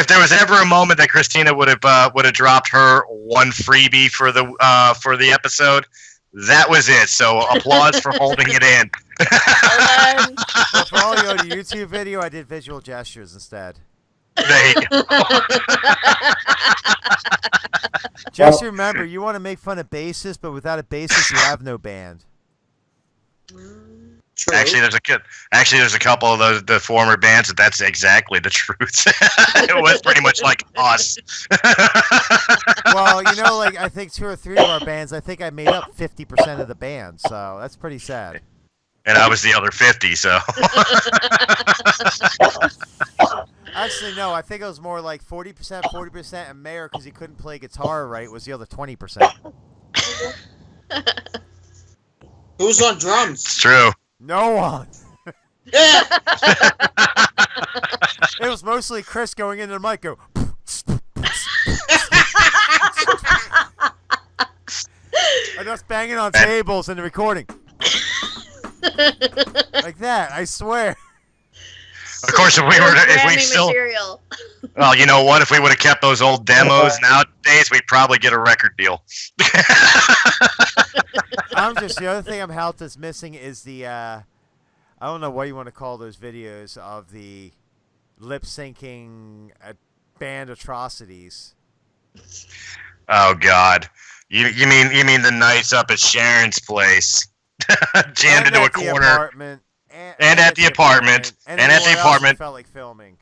there was ever a moment that Christina would have dropped her one freebie for the episode, that was it. So applause for holding it in. Well, for all you on the YouTube video, I did visual gestures instead. There you go. Just remember, you want to make fun of bassists, but without a bassist, you have no band. True. Actually, there's a couple of the former bands that's exactly the truth. It was pretty much like us. Well, like I think 2 or 3 of our bands, I think I made up 50% of the band, so that's pretty sad. And I was the other 50, so. Actually, no, I think it was more like 40%, and Mayor, because he couldn't play guitar right, was the other 20%. Who's on drums? It's true. No one. Yeah. It was mostly Chris going into the mic, go. And us banging on tables in the recording. Like that, I swear. Of course, if we still, material. well, you know what? If we would have kept those old demos nowadays, we'd probably get a record deal. The other thing I'm helped is missing is the, I don't know what you want to call those videos of the lip syncing band atrocities. Oh God, you mean the nights up at Sharon's place, jammed into a corner, and at the apartment, and at the apartment. Felt like filming.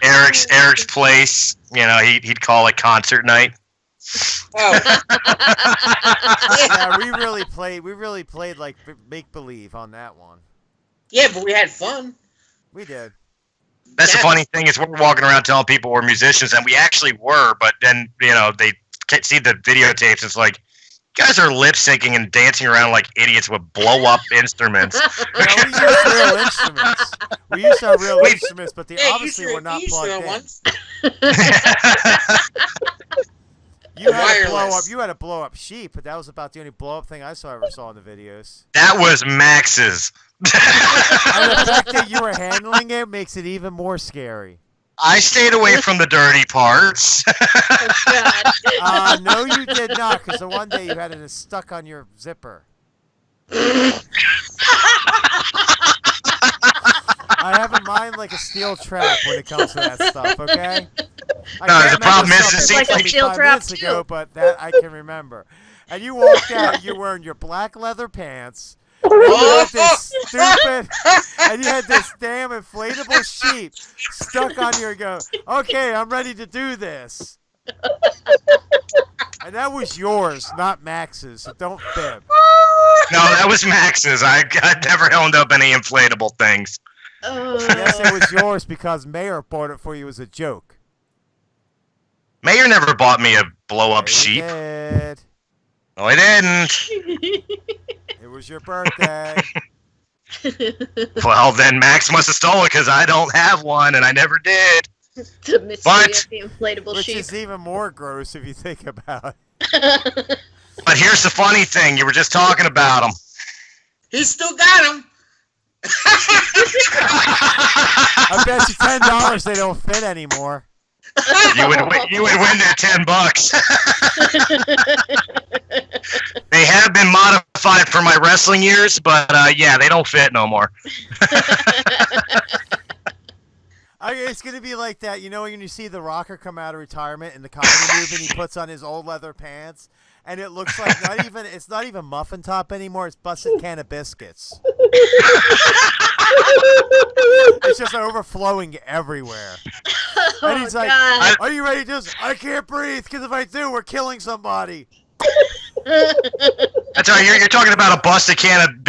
Eric's place. He'd call it concert night. Oh. Yeah, we really played like make believe on that one. Yeah, but we had fun. We did. That's the funny thing is we're walking around telling people we're musicians, and we actually were. But then they see the videotapes. It's like, you guys are lip syncing and dancing around like idiots with blow up instruments. No, we used real instruments. We used our real instruments, but they Yeah, obviously were not plugged in. ones. You had Wireless. a blow up sheep, but that was about the only blow up thing I ever saw in the videos. That was Max's. And the fact that you were handling it makes it even more scary. I stayed away from the dirty parts. Oh, God. No, you did not, because the one day you had it stuck on your zipper. I have in mind like a steel trap when it comes to that stuff, okay? The problem is, it seems seems like a steel trap, too. ago, but that I can remember. And you walked out, you're wearing your black leather pants, and you had this stupid, and you had this damn inflatable sheep stuck on your go. Okay, I'm ready to do this. And that was yours, not Max's, so don't fib. No, that was Max's. I never owned up any inflatable things. Yes, it was yours because Mayor bought it for you as a joke. Mayor never bought me a blow-up He sheep. did. No, I didn't. It was your birthday. Well, then Max must have stolen it because I don't have one, and I never did. The mystery of the inflatable Which sheep. is even more gross if you think about it. But here's the funny thing. You were just talking about him. He still got him. I bet you $10 they don't fit anymore. You would win that $10. They have been modified for my wrestling years, but yeah, they don't fit no more. It's gonna be like that, you know, when you see The Rocker come out of retirement in the comedy movie, and he puts on his old leather pants, and it looks like it's not even muffin top anymore. It's busted can of biscuits. It's just overflowing everywhere. And he's like, God. "Are you ready to do this? I can't breathe because if I do, we're killing somebody." That's right. You're talking about a busted can of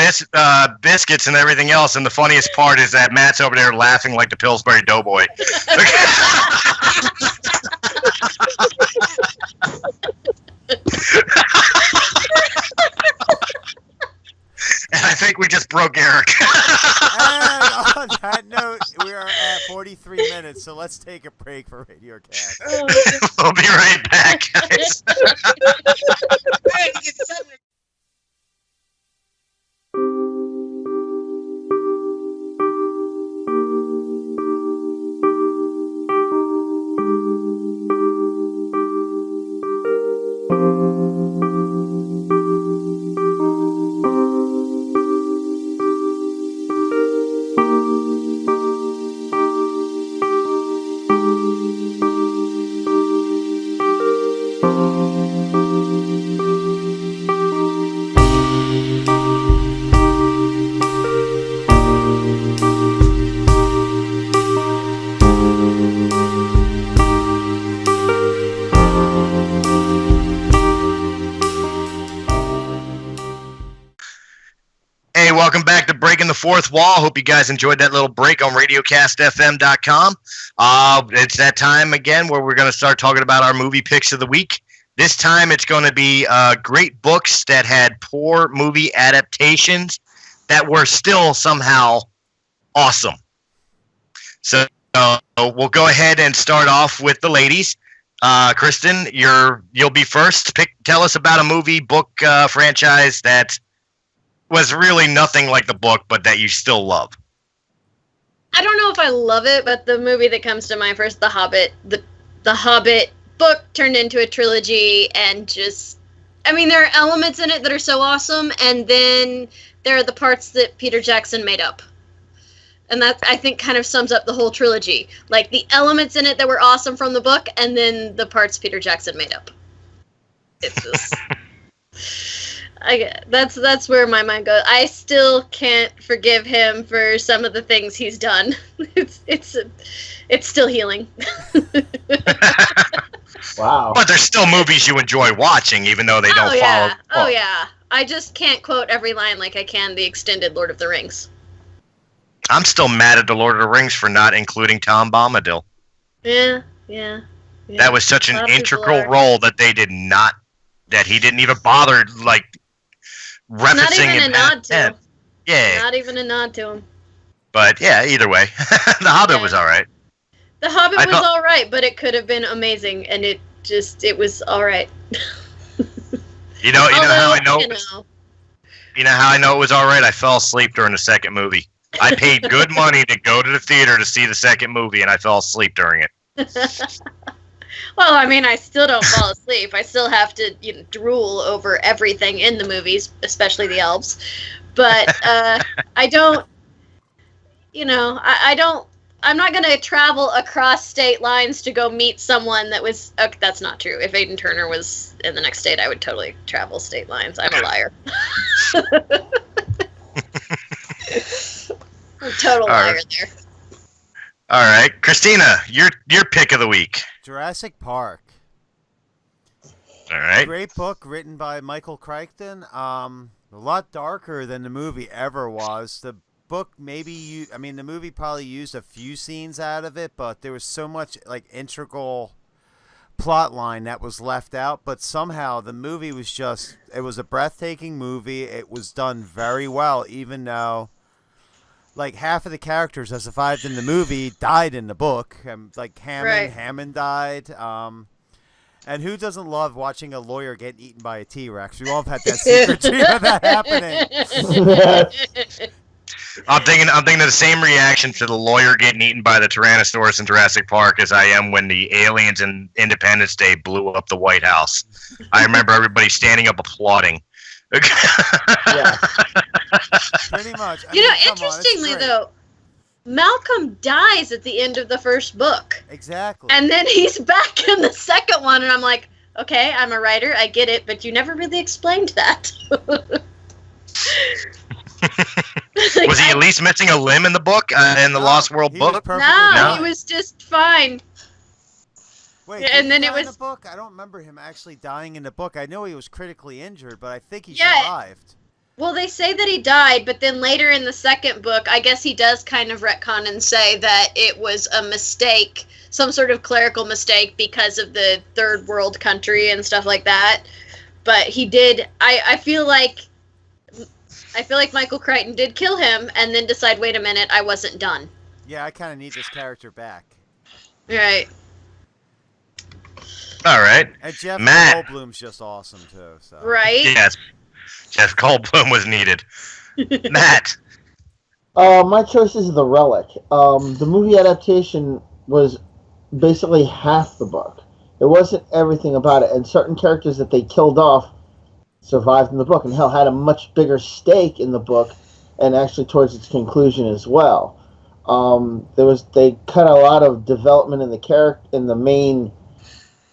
biscuits and everything else, and the funniest part is that Matt's over there laughing like the Pillsbury Doughboy. And I think we just broke Eric. And on that note, we are at 43 minutes, so let's take a break for RadioCast. We'll be right back, guys. Hey, get something. Welcome back to Breaking the Fourth Wall. Hope you guys enjoyed that little break on RadioCastFM.com. It's that time again where we're going to start talking about our movie picks of the week. This time it's going to be great books that had poor movie adaptations that were still somehow awesome. So we'll go ahead and start off with the ladies. Kristen, you'll be first. Tell us about a movie, book, franchise that was really nothing like the book, but that you still love. I don't know if I love it, but the movie that comes to mind first, The Hobbit. The Hobbit book turned into a trilogy, and just, I mean, there are elements in it that are so awesome, and then there are the parts that Peter Jackson made up. And that, I think, kind of sums up the whole trilogy. Like, the elements in it that were awesome from the book, and then the parts Peter Jackson made up. It's just... that's where my mind goes. I still can't forgive him for some of the things he's done. It's still healing. Wow. But there's still movies you enjoy watching, even though they don't follow. Oh yeah. I just can't quote every line like I can the extended Lord of the Rings. I'm still mad at the Lord of the Rings for not including Tom Bombadil. Yeah. That was such an integral role that he didn't even bother like referencing. Not even a nod to him. Yeah. Not even a nod to him. But yeah, either way, The Hobbit was all right. The Hobbit was all right, but it could have been amazing, and it was all right. You know how I know it was all right? I fell asleep during the second movie. I paid good money to go to the theater to see the second movie, and I fell asleep during it. Well, I mean, I still don't fall asleep. I still have to drool over everything in the movies, especially the elves. But I don't, I don't. I'm not going to travel across state lines to go meet someone that was. Okay, that's not true. If Aiden Turner was in the next state, I would totally travel state lines. I'm a liar. I'm a total liar there. All right, Christina, your pick of the week. Jurassic Park. All right. Great book written by Michael Crichton. A lot darker than the movie ever was. The book the movie probably used a few scenes out of it, but there was so much integral plot line that was left out. But somehow the movie was it was a breathtaking movie. It was done very well, even though half of the characters that survived in the movie died in the book. Hammond died. And who doesn't love watching a lawyer get eaten by a T-Rex? We all have had that secret dream of that happening. I'm thinking of the same reaction to the lawyer getting eaten by the Tyrannosaurus in Jurassic Park as I am when the aliens in Independence Day blew up the White House. I remember everybody standing up applauding. Yeah. Pretty much. Interestingly though, Malcolm dies at the end of the first book. Exactly. And then he's back in the second one, and I'm like, okay, I'm a writer, I get it, but you never really explained that. Was he at least missing a limb in the book, in the Lost World book? No, he was just fine. Wait, and then it was in the book. I don't remember him actually dying in the book. I know he was critically injured, but I think he survived. Well, they say that he died, but then later in the second book, I guess he does kind of retcon and say that it was a mistake, some sort of clerical mistake because of the third world country and stuff like that. But he did. I feel like Michael Crichton did kill him and then decide, wait a minute, I wasn't done. Yeah, I kind of need this character back. Right. All right. And Jeff Matt. Goldblum's just awesome too. So. Right. Yes. Jeff Goldblum was needed. Matt. My choice is The Relic. The movie adaptation was basically half the book. It wasn't everything about it, and certain characters that they killed off survived in the book, and hell, had a much bigger stake in the book, and actually towards its conclusion as well. They cut a lot of development in the character, in the main,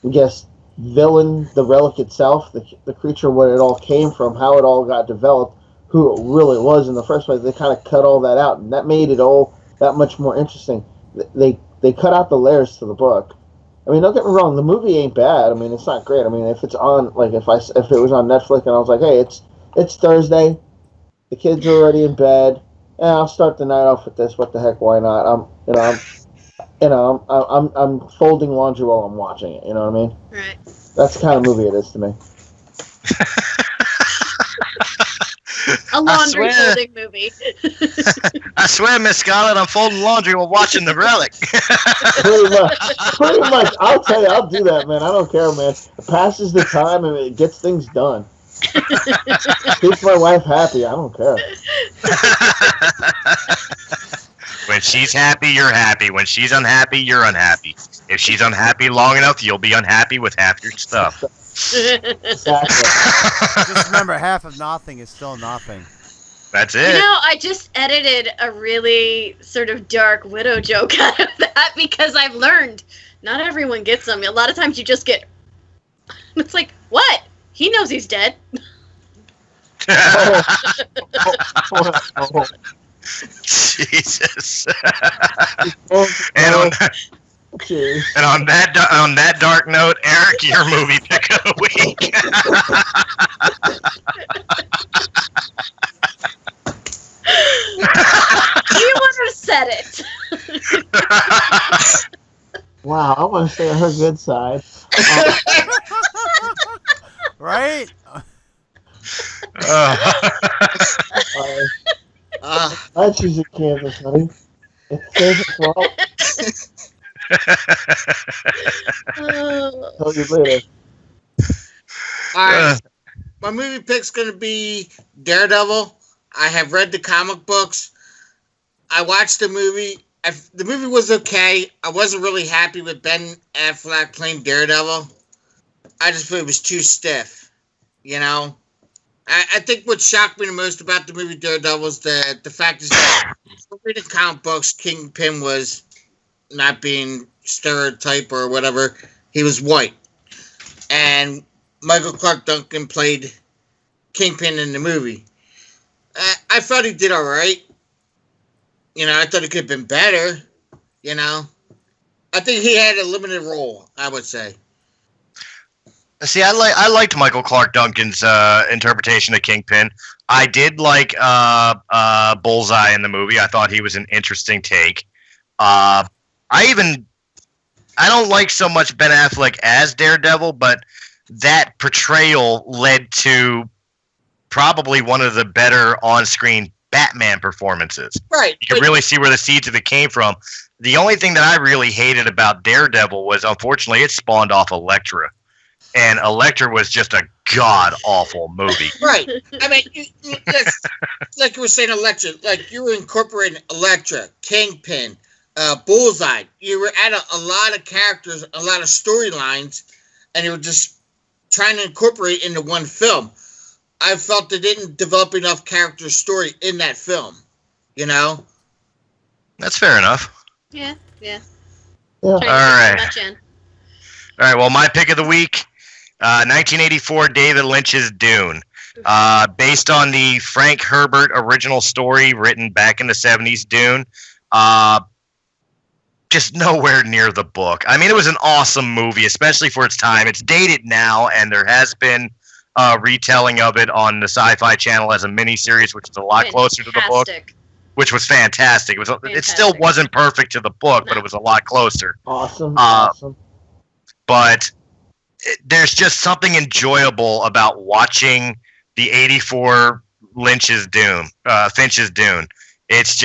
I guess, villain, the relic itself, the creature, where it all came from, how it all got developed, who it really was in the first place. They kind of cut all that out, and that made it all that much more interesting. They cut out the layers to the book. I mean, don't get me wrong, the movie ain't bad. I mean, it's not great. I mean, if it's on, if it was on Netflix and I was like, hey, it's Thursday, the kids are already in bed, and I'll start the night off with this. What the heck? Why not? I'm folding laundry while I'm watching it. You know what I mean? Right. That's the kind of movie it is to me. A laundry folding movie. I swear, Miss Scarlett, I'm folding laundry while watching The Relic. Pretty much. I'll tell you, I'll do that, man. I don't care, man. It passes the time and it gets things done. Keeps my wife happy. I don't care. When she's happy, you're happy. When she's unhappy, you're unhappy. If she's unhappy long enough, you'll be unhappy with half your stuff. Exactly. Just remember, half of nothing is still nothing. That's it. I just edited a really sort of dark widow joke out of that because I've learned not everyone gets them. A lot of times you just get... It's like, what? He knows he's dead. Jesus. Cheers. And on that dark note, Eric, your movie pick of the week. You would have said it. Wow, I want to stay on her good side. Right? I choose a Kansas, honey. It's Kansas fault. Tell you later. Alright. My movie pick's going to be Daredevil. I have read the comic books. I watched the movie. The movie was okay. I wasn't really happy with Ben Affleck playing Daredevil. I just thought it was too stiff. You know? I think what shocked me the most about the movie Daredevil is the fact is that reading comic books, Kingpin was not being stereotype or whatever. He was white. And Michael Clark Duncan played Kingpin in the movie. I thought he did all right. You know, I thought it could have been better. You know, I think he had a limited role, I would say. See, I liked Michael Clark Duncan's interpretation of Kingpin. I did like Bullseye in the movie. I thought he was an interesting take. I don't like so much Ben Affleck as Daredevil, but that portrayal led to probably one of the better on-screen Batman performances. Right. You can really see where the seeds of it came from. The only thing that I really hated about Daredevil was, unfortunately, it spawned off Elektra. And Elektra was just a god-awful movie. Right. I mean, like you were saying, Elektra. Like, you were incorporating Elektra, Kingpin, Bullseye. You were adding a lot of characters, a lot of storylines, and you were just trying to incorporate into one film. I felt they didn't develop enough character story in that film. You know? That's fair enough. Yeah. All right. All right, well, my pick of the week, 1984 David Lynch's Dune. Based on the Frank Herbert original story written back in the 70s, Dune. Just nowhere near the book. I mean, it was an awesome movie, especially for its time. It's dated now, and there has been a retelling of it on the Sci-Fi Channel as a miniseries, which is a lot closer to the book, which was fantastic. It still wasn't perfect to the book, but it was a lot closer. Awesome. But there's just something enjoyable about watching the 84 Finch's Dune. It's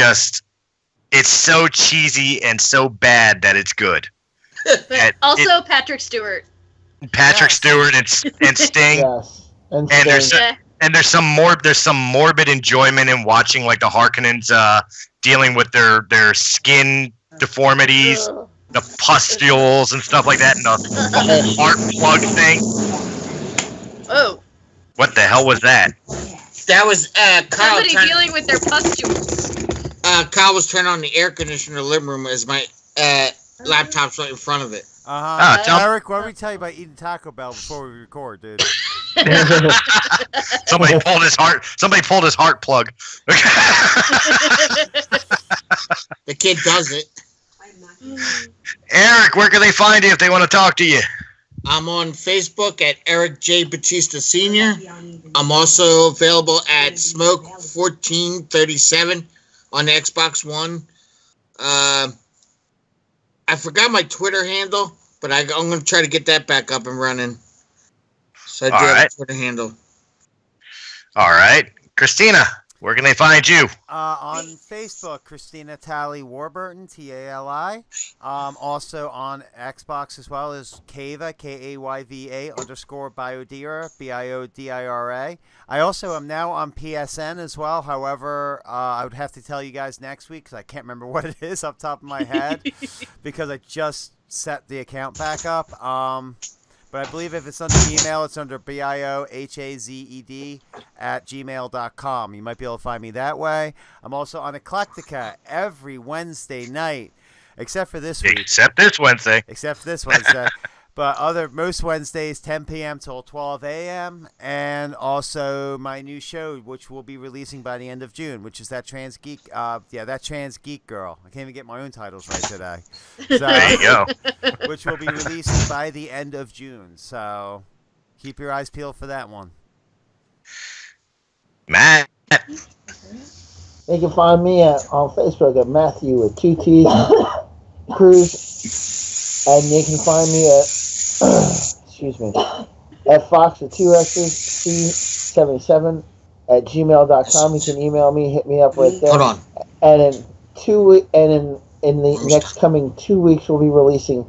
so cheesy and so bad that it's good. Also, Patrick Stewart. Stewart and Sting. Yes. And there's some morbid enjoyment in watching like the Harkonnens dealing with their skin deformities, the pustules and stuff like that, and the whole heart plug thing. Oh. What the hell was that? That was Kyle. Somebody dealing with their pustules. Kyle was turning on the air conditioner in the living room as my laptop's right in front of it. Eric, what did we tell you about eating Taco Bell before we record, dude? Somebody pulled his heart plug. The kid does it. Eric, where can they find you if they want to talk to you? I'm on Facebook at Eric J. Batista Sr. I'm also available at Smoke1437 on the Xbox One. I forgot my Twitter handle, but I'm going to try to get that back up and running. So I do have a Twitter handle. All right. Christina, where can they find you? On Facebook, Christina Talley Warburton, Tali. Also on Xbox as well as Kayva, Kayva _Biodira, Biodira. I also am now on PSN as well. However, I would have to tell you guys next week because I can't remember what it is off the top of my head because I just set the account back up. But I believe if it's under email, it's under biohazed@gmail.com. You might be able to find me that way. I'm also on Eclectica every Wednesday night, except for this week. Except this Wednesday. But most Wednesdays, 10 p.m. till 12 a.m. And also my new show, which we'll be releasing by the end of June, which is that trans geek. That trans geek girl. I can't even get my own titles right today. So, there you go. Which will be releasing by the end of June. So keep your eyes peeled for that one. Matt. You can find me on Facebook at Matthew with 2 T's Cruz. And you can find me at at Fox with 2 X's C77 at gmail.com. You can email me, hit me up right there. Hold on. And in the next coming 2 weeks, we'll be releasing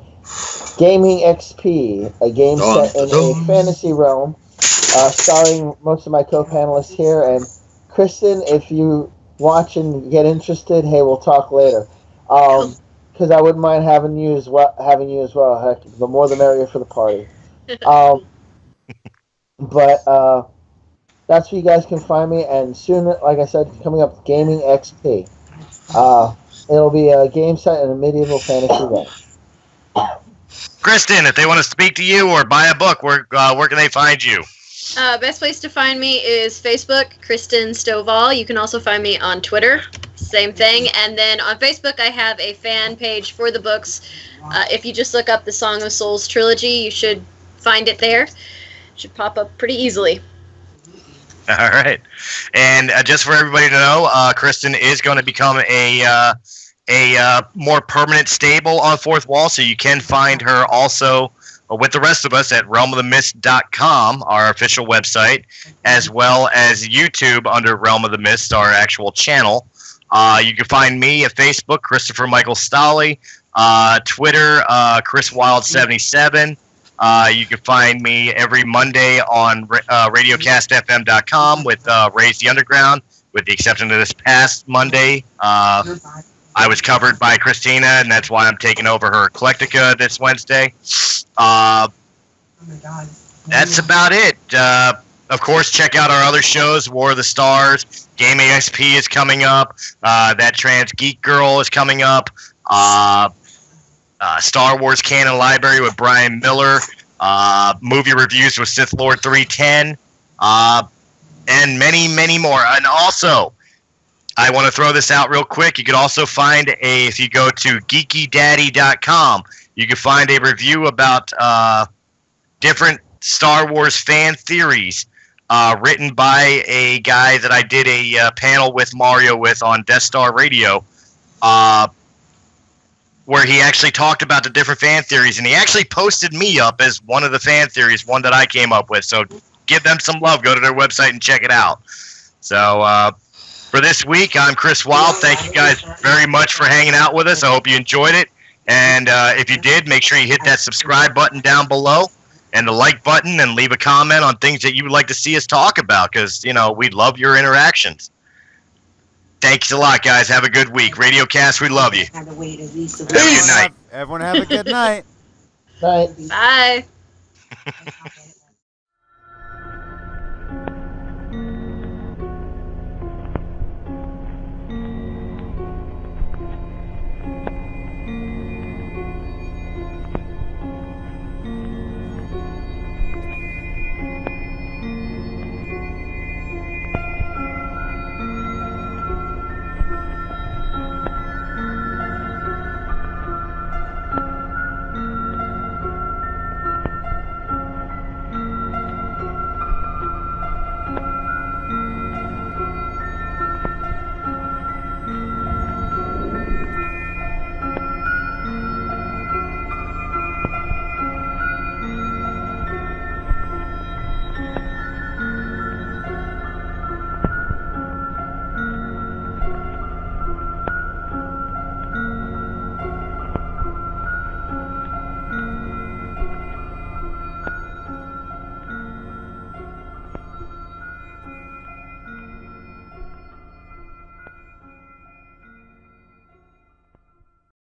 Gaming XP, a game set in a fantasy realm, starring most of my co-panelists here. And Kristen, if you watch and get interested, hey, we'll talk later. Because I wouldn't mind having you as well. Heck, the more the merrier for the party. But that's where you guys can find me. And soon, like I said, coming up, Gaming XP. It'll be a game set and a medieval fantasy game. Kristen, if they want to speak to you or buy a book, where can they find you? Best place to find me is Facebook, Kristen Stovall. You can also find me on Twitter, same thing. And then on Facebook, I have a fan page for the books. If you just look up the Song of Souls trilogy, you should find it there. It should pop up pretty easily. All right. And just for everybody to know, Kristen is going to become a more permanent stable on Fourth Wall, so you can find her also with the rest of us at realmofthemist.com, our official website, as well as YouTube under Realm of the Mist, our actual channel. You can find me at Facebook, Christopher Michael Stolley, Twitter, ChrisWild77. You can find me every Monday on radiocastfm.com with Raise the Underground, with the exception of this past Monday. I was covered by Christina, and that's why I'm taking over her Eclectica this Wednesday. That's about it. Of course, check out our other shows. War of the Stars, Gaming XP is coming up. That Trans Geek Girl is coming up. Star Wars Canon Library with Brian Miller. Movie reviews with Sith Lord 310. And many, many more. And also, I want to throw this out real quick. You can also find if you go to geekydaddy.com, you can find a review about different Star Wars fan theories written by a guy that I did a panel with Mario with on Death Star Radio, where he actually talked about the different fan theories, and he actually posted me up as one of the fan theories, one that I came up with. So give them some love. Go to their website and check it out. So for this week, I'm Chris Wild. Thank you guys very much for hanging out with us. I hope you enjoyed it. And if you did, make sure you hit that subscribe button down below and the like button, and leave a comment on things that you would like to see us talk about, because, you know, we'd love your interactions. Thanks a lot, guys. Have a good week. RadioCast, we love you. Have a good night. Everyone have a good night. Bye. Bye.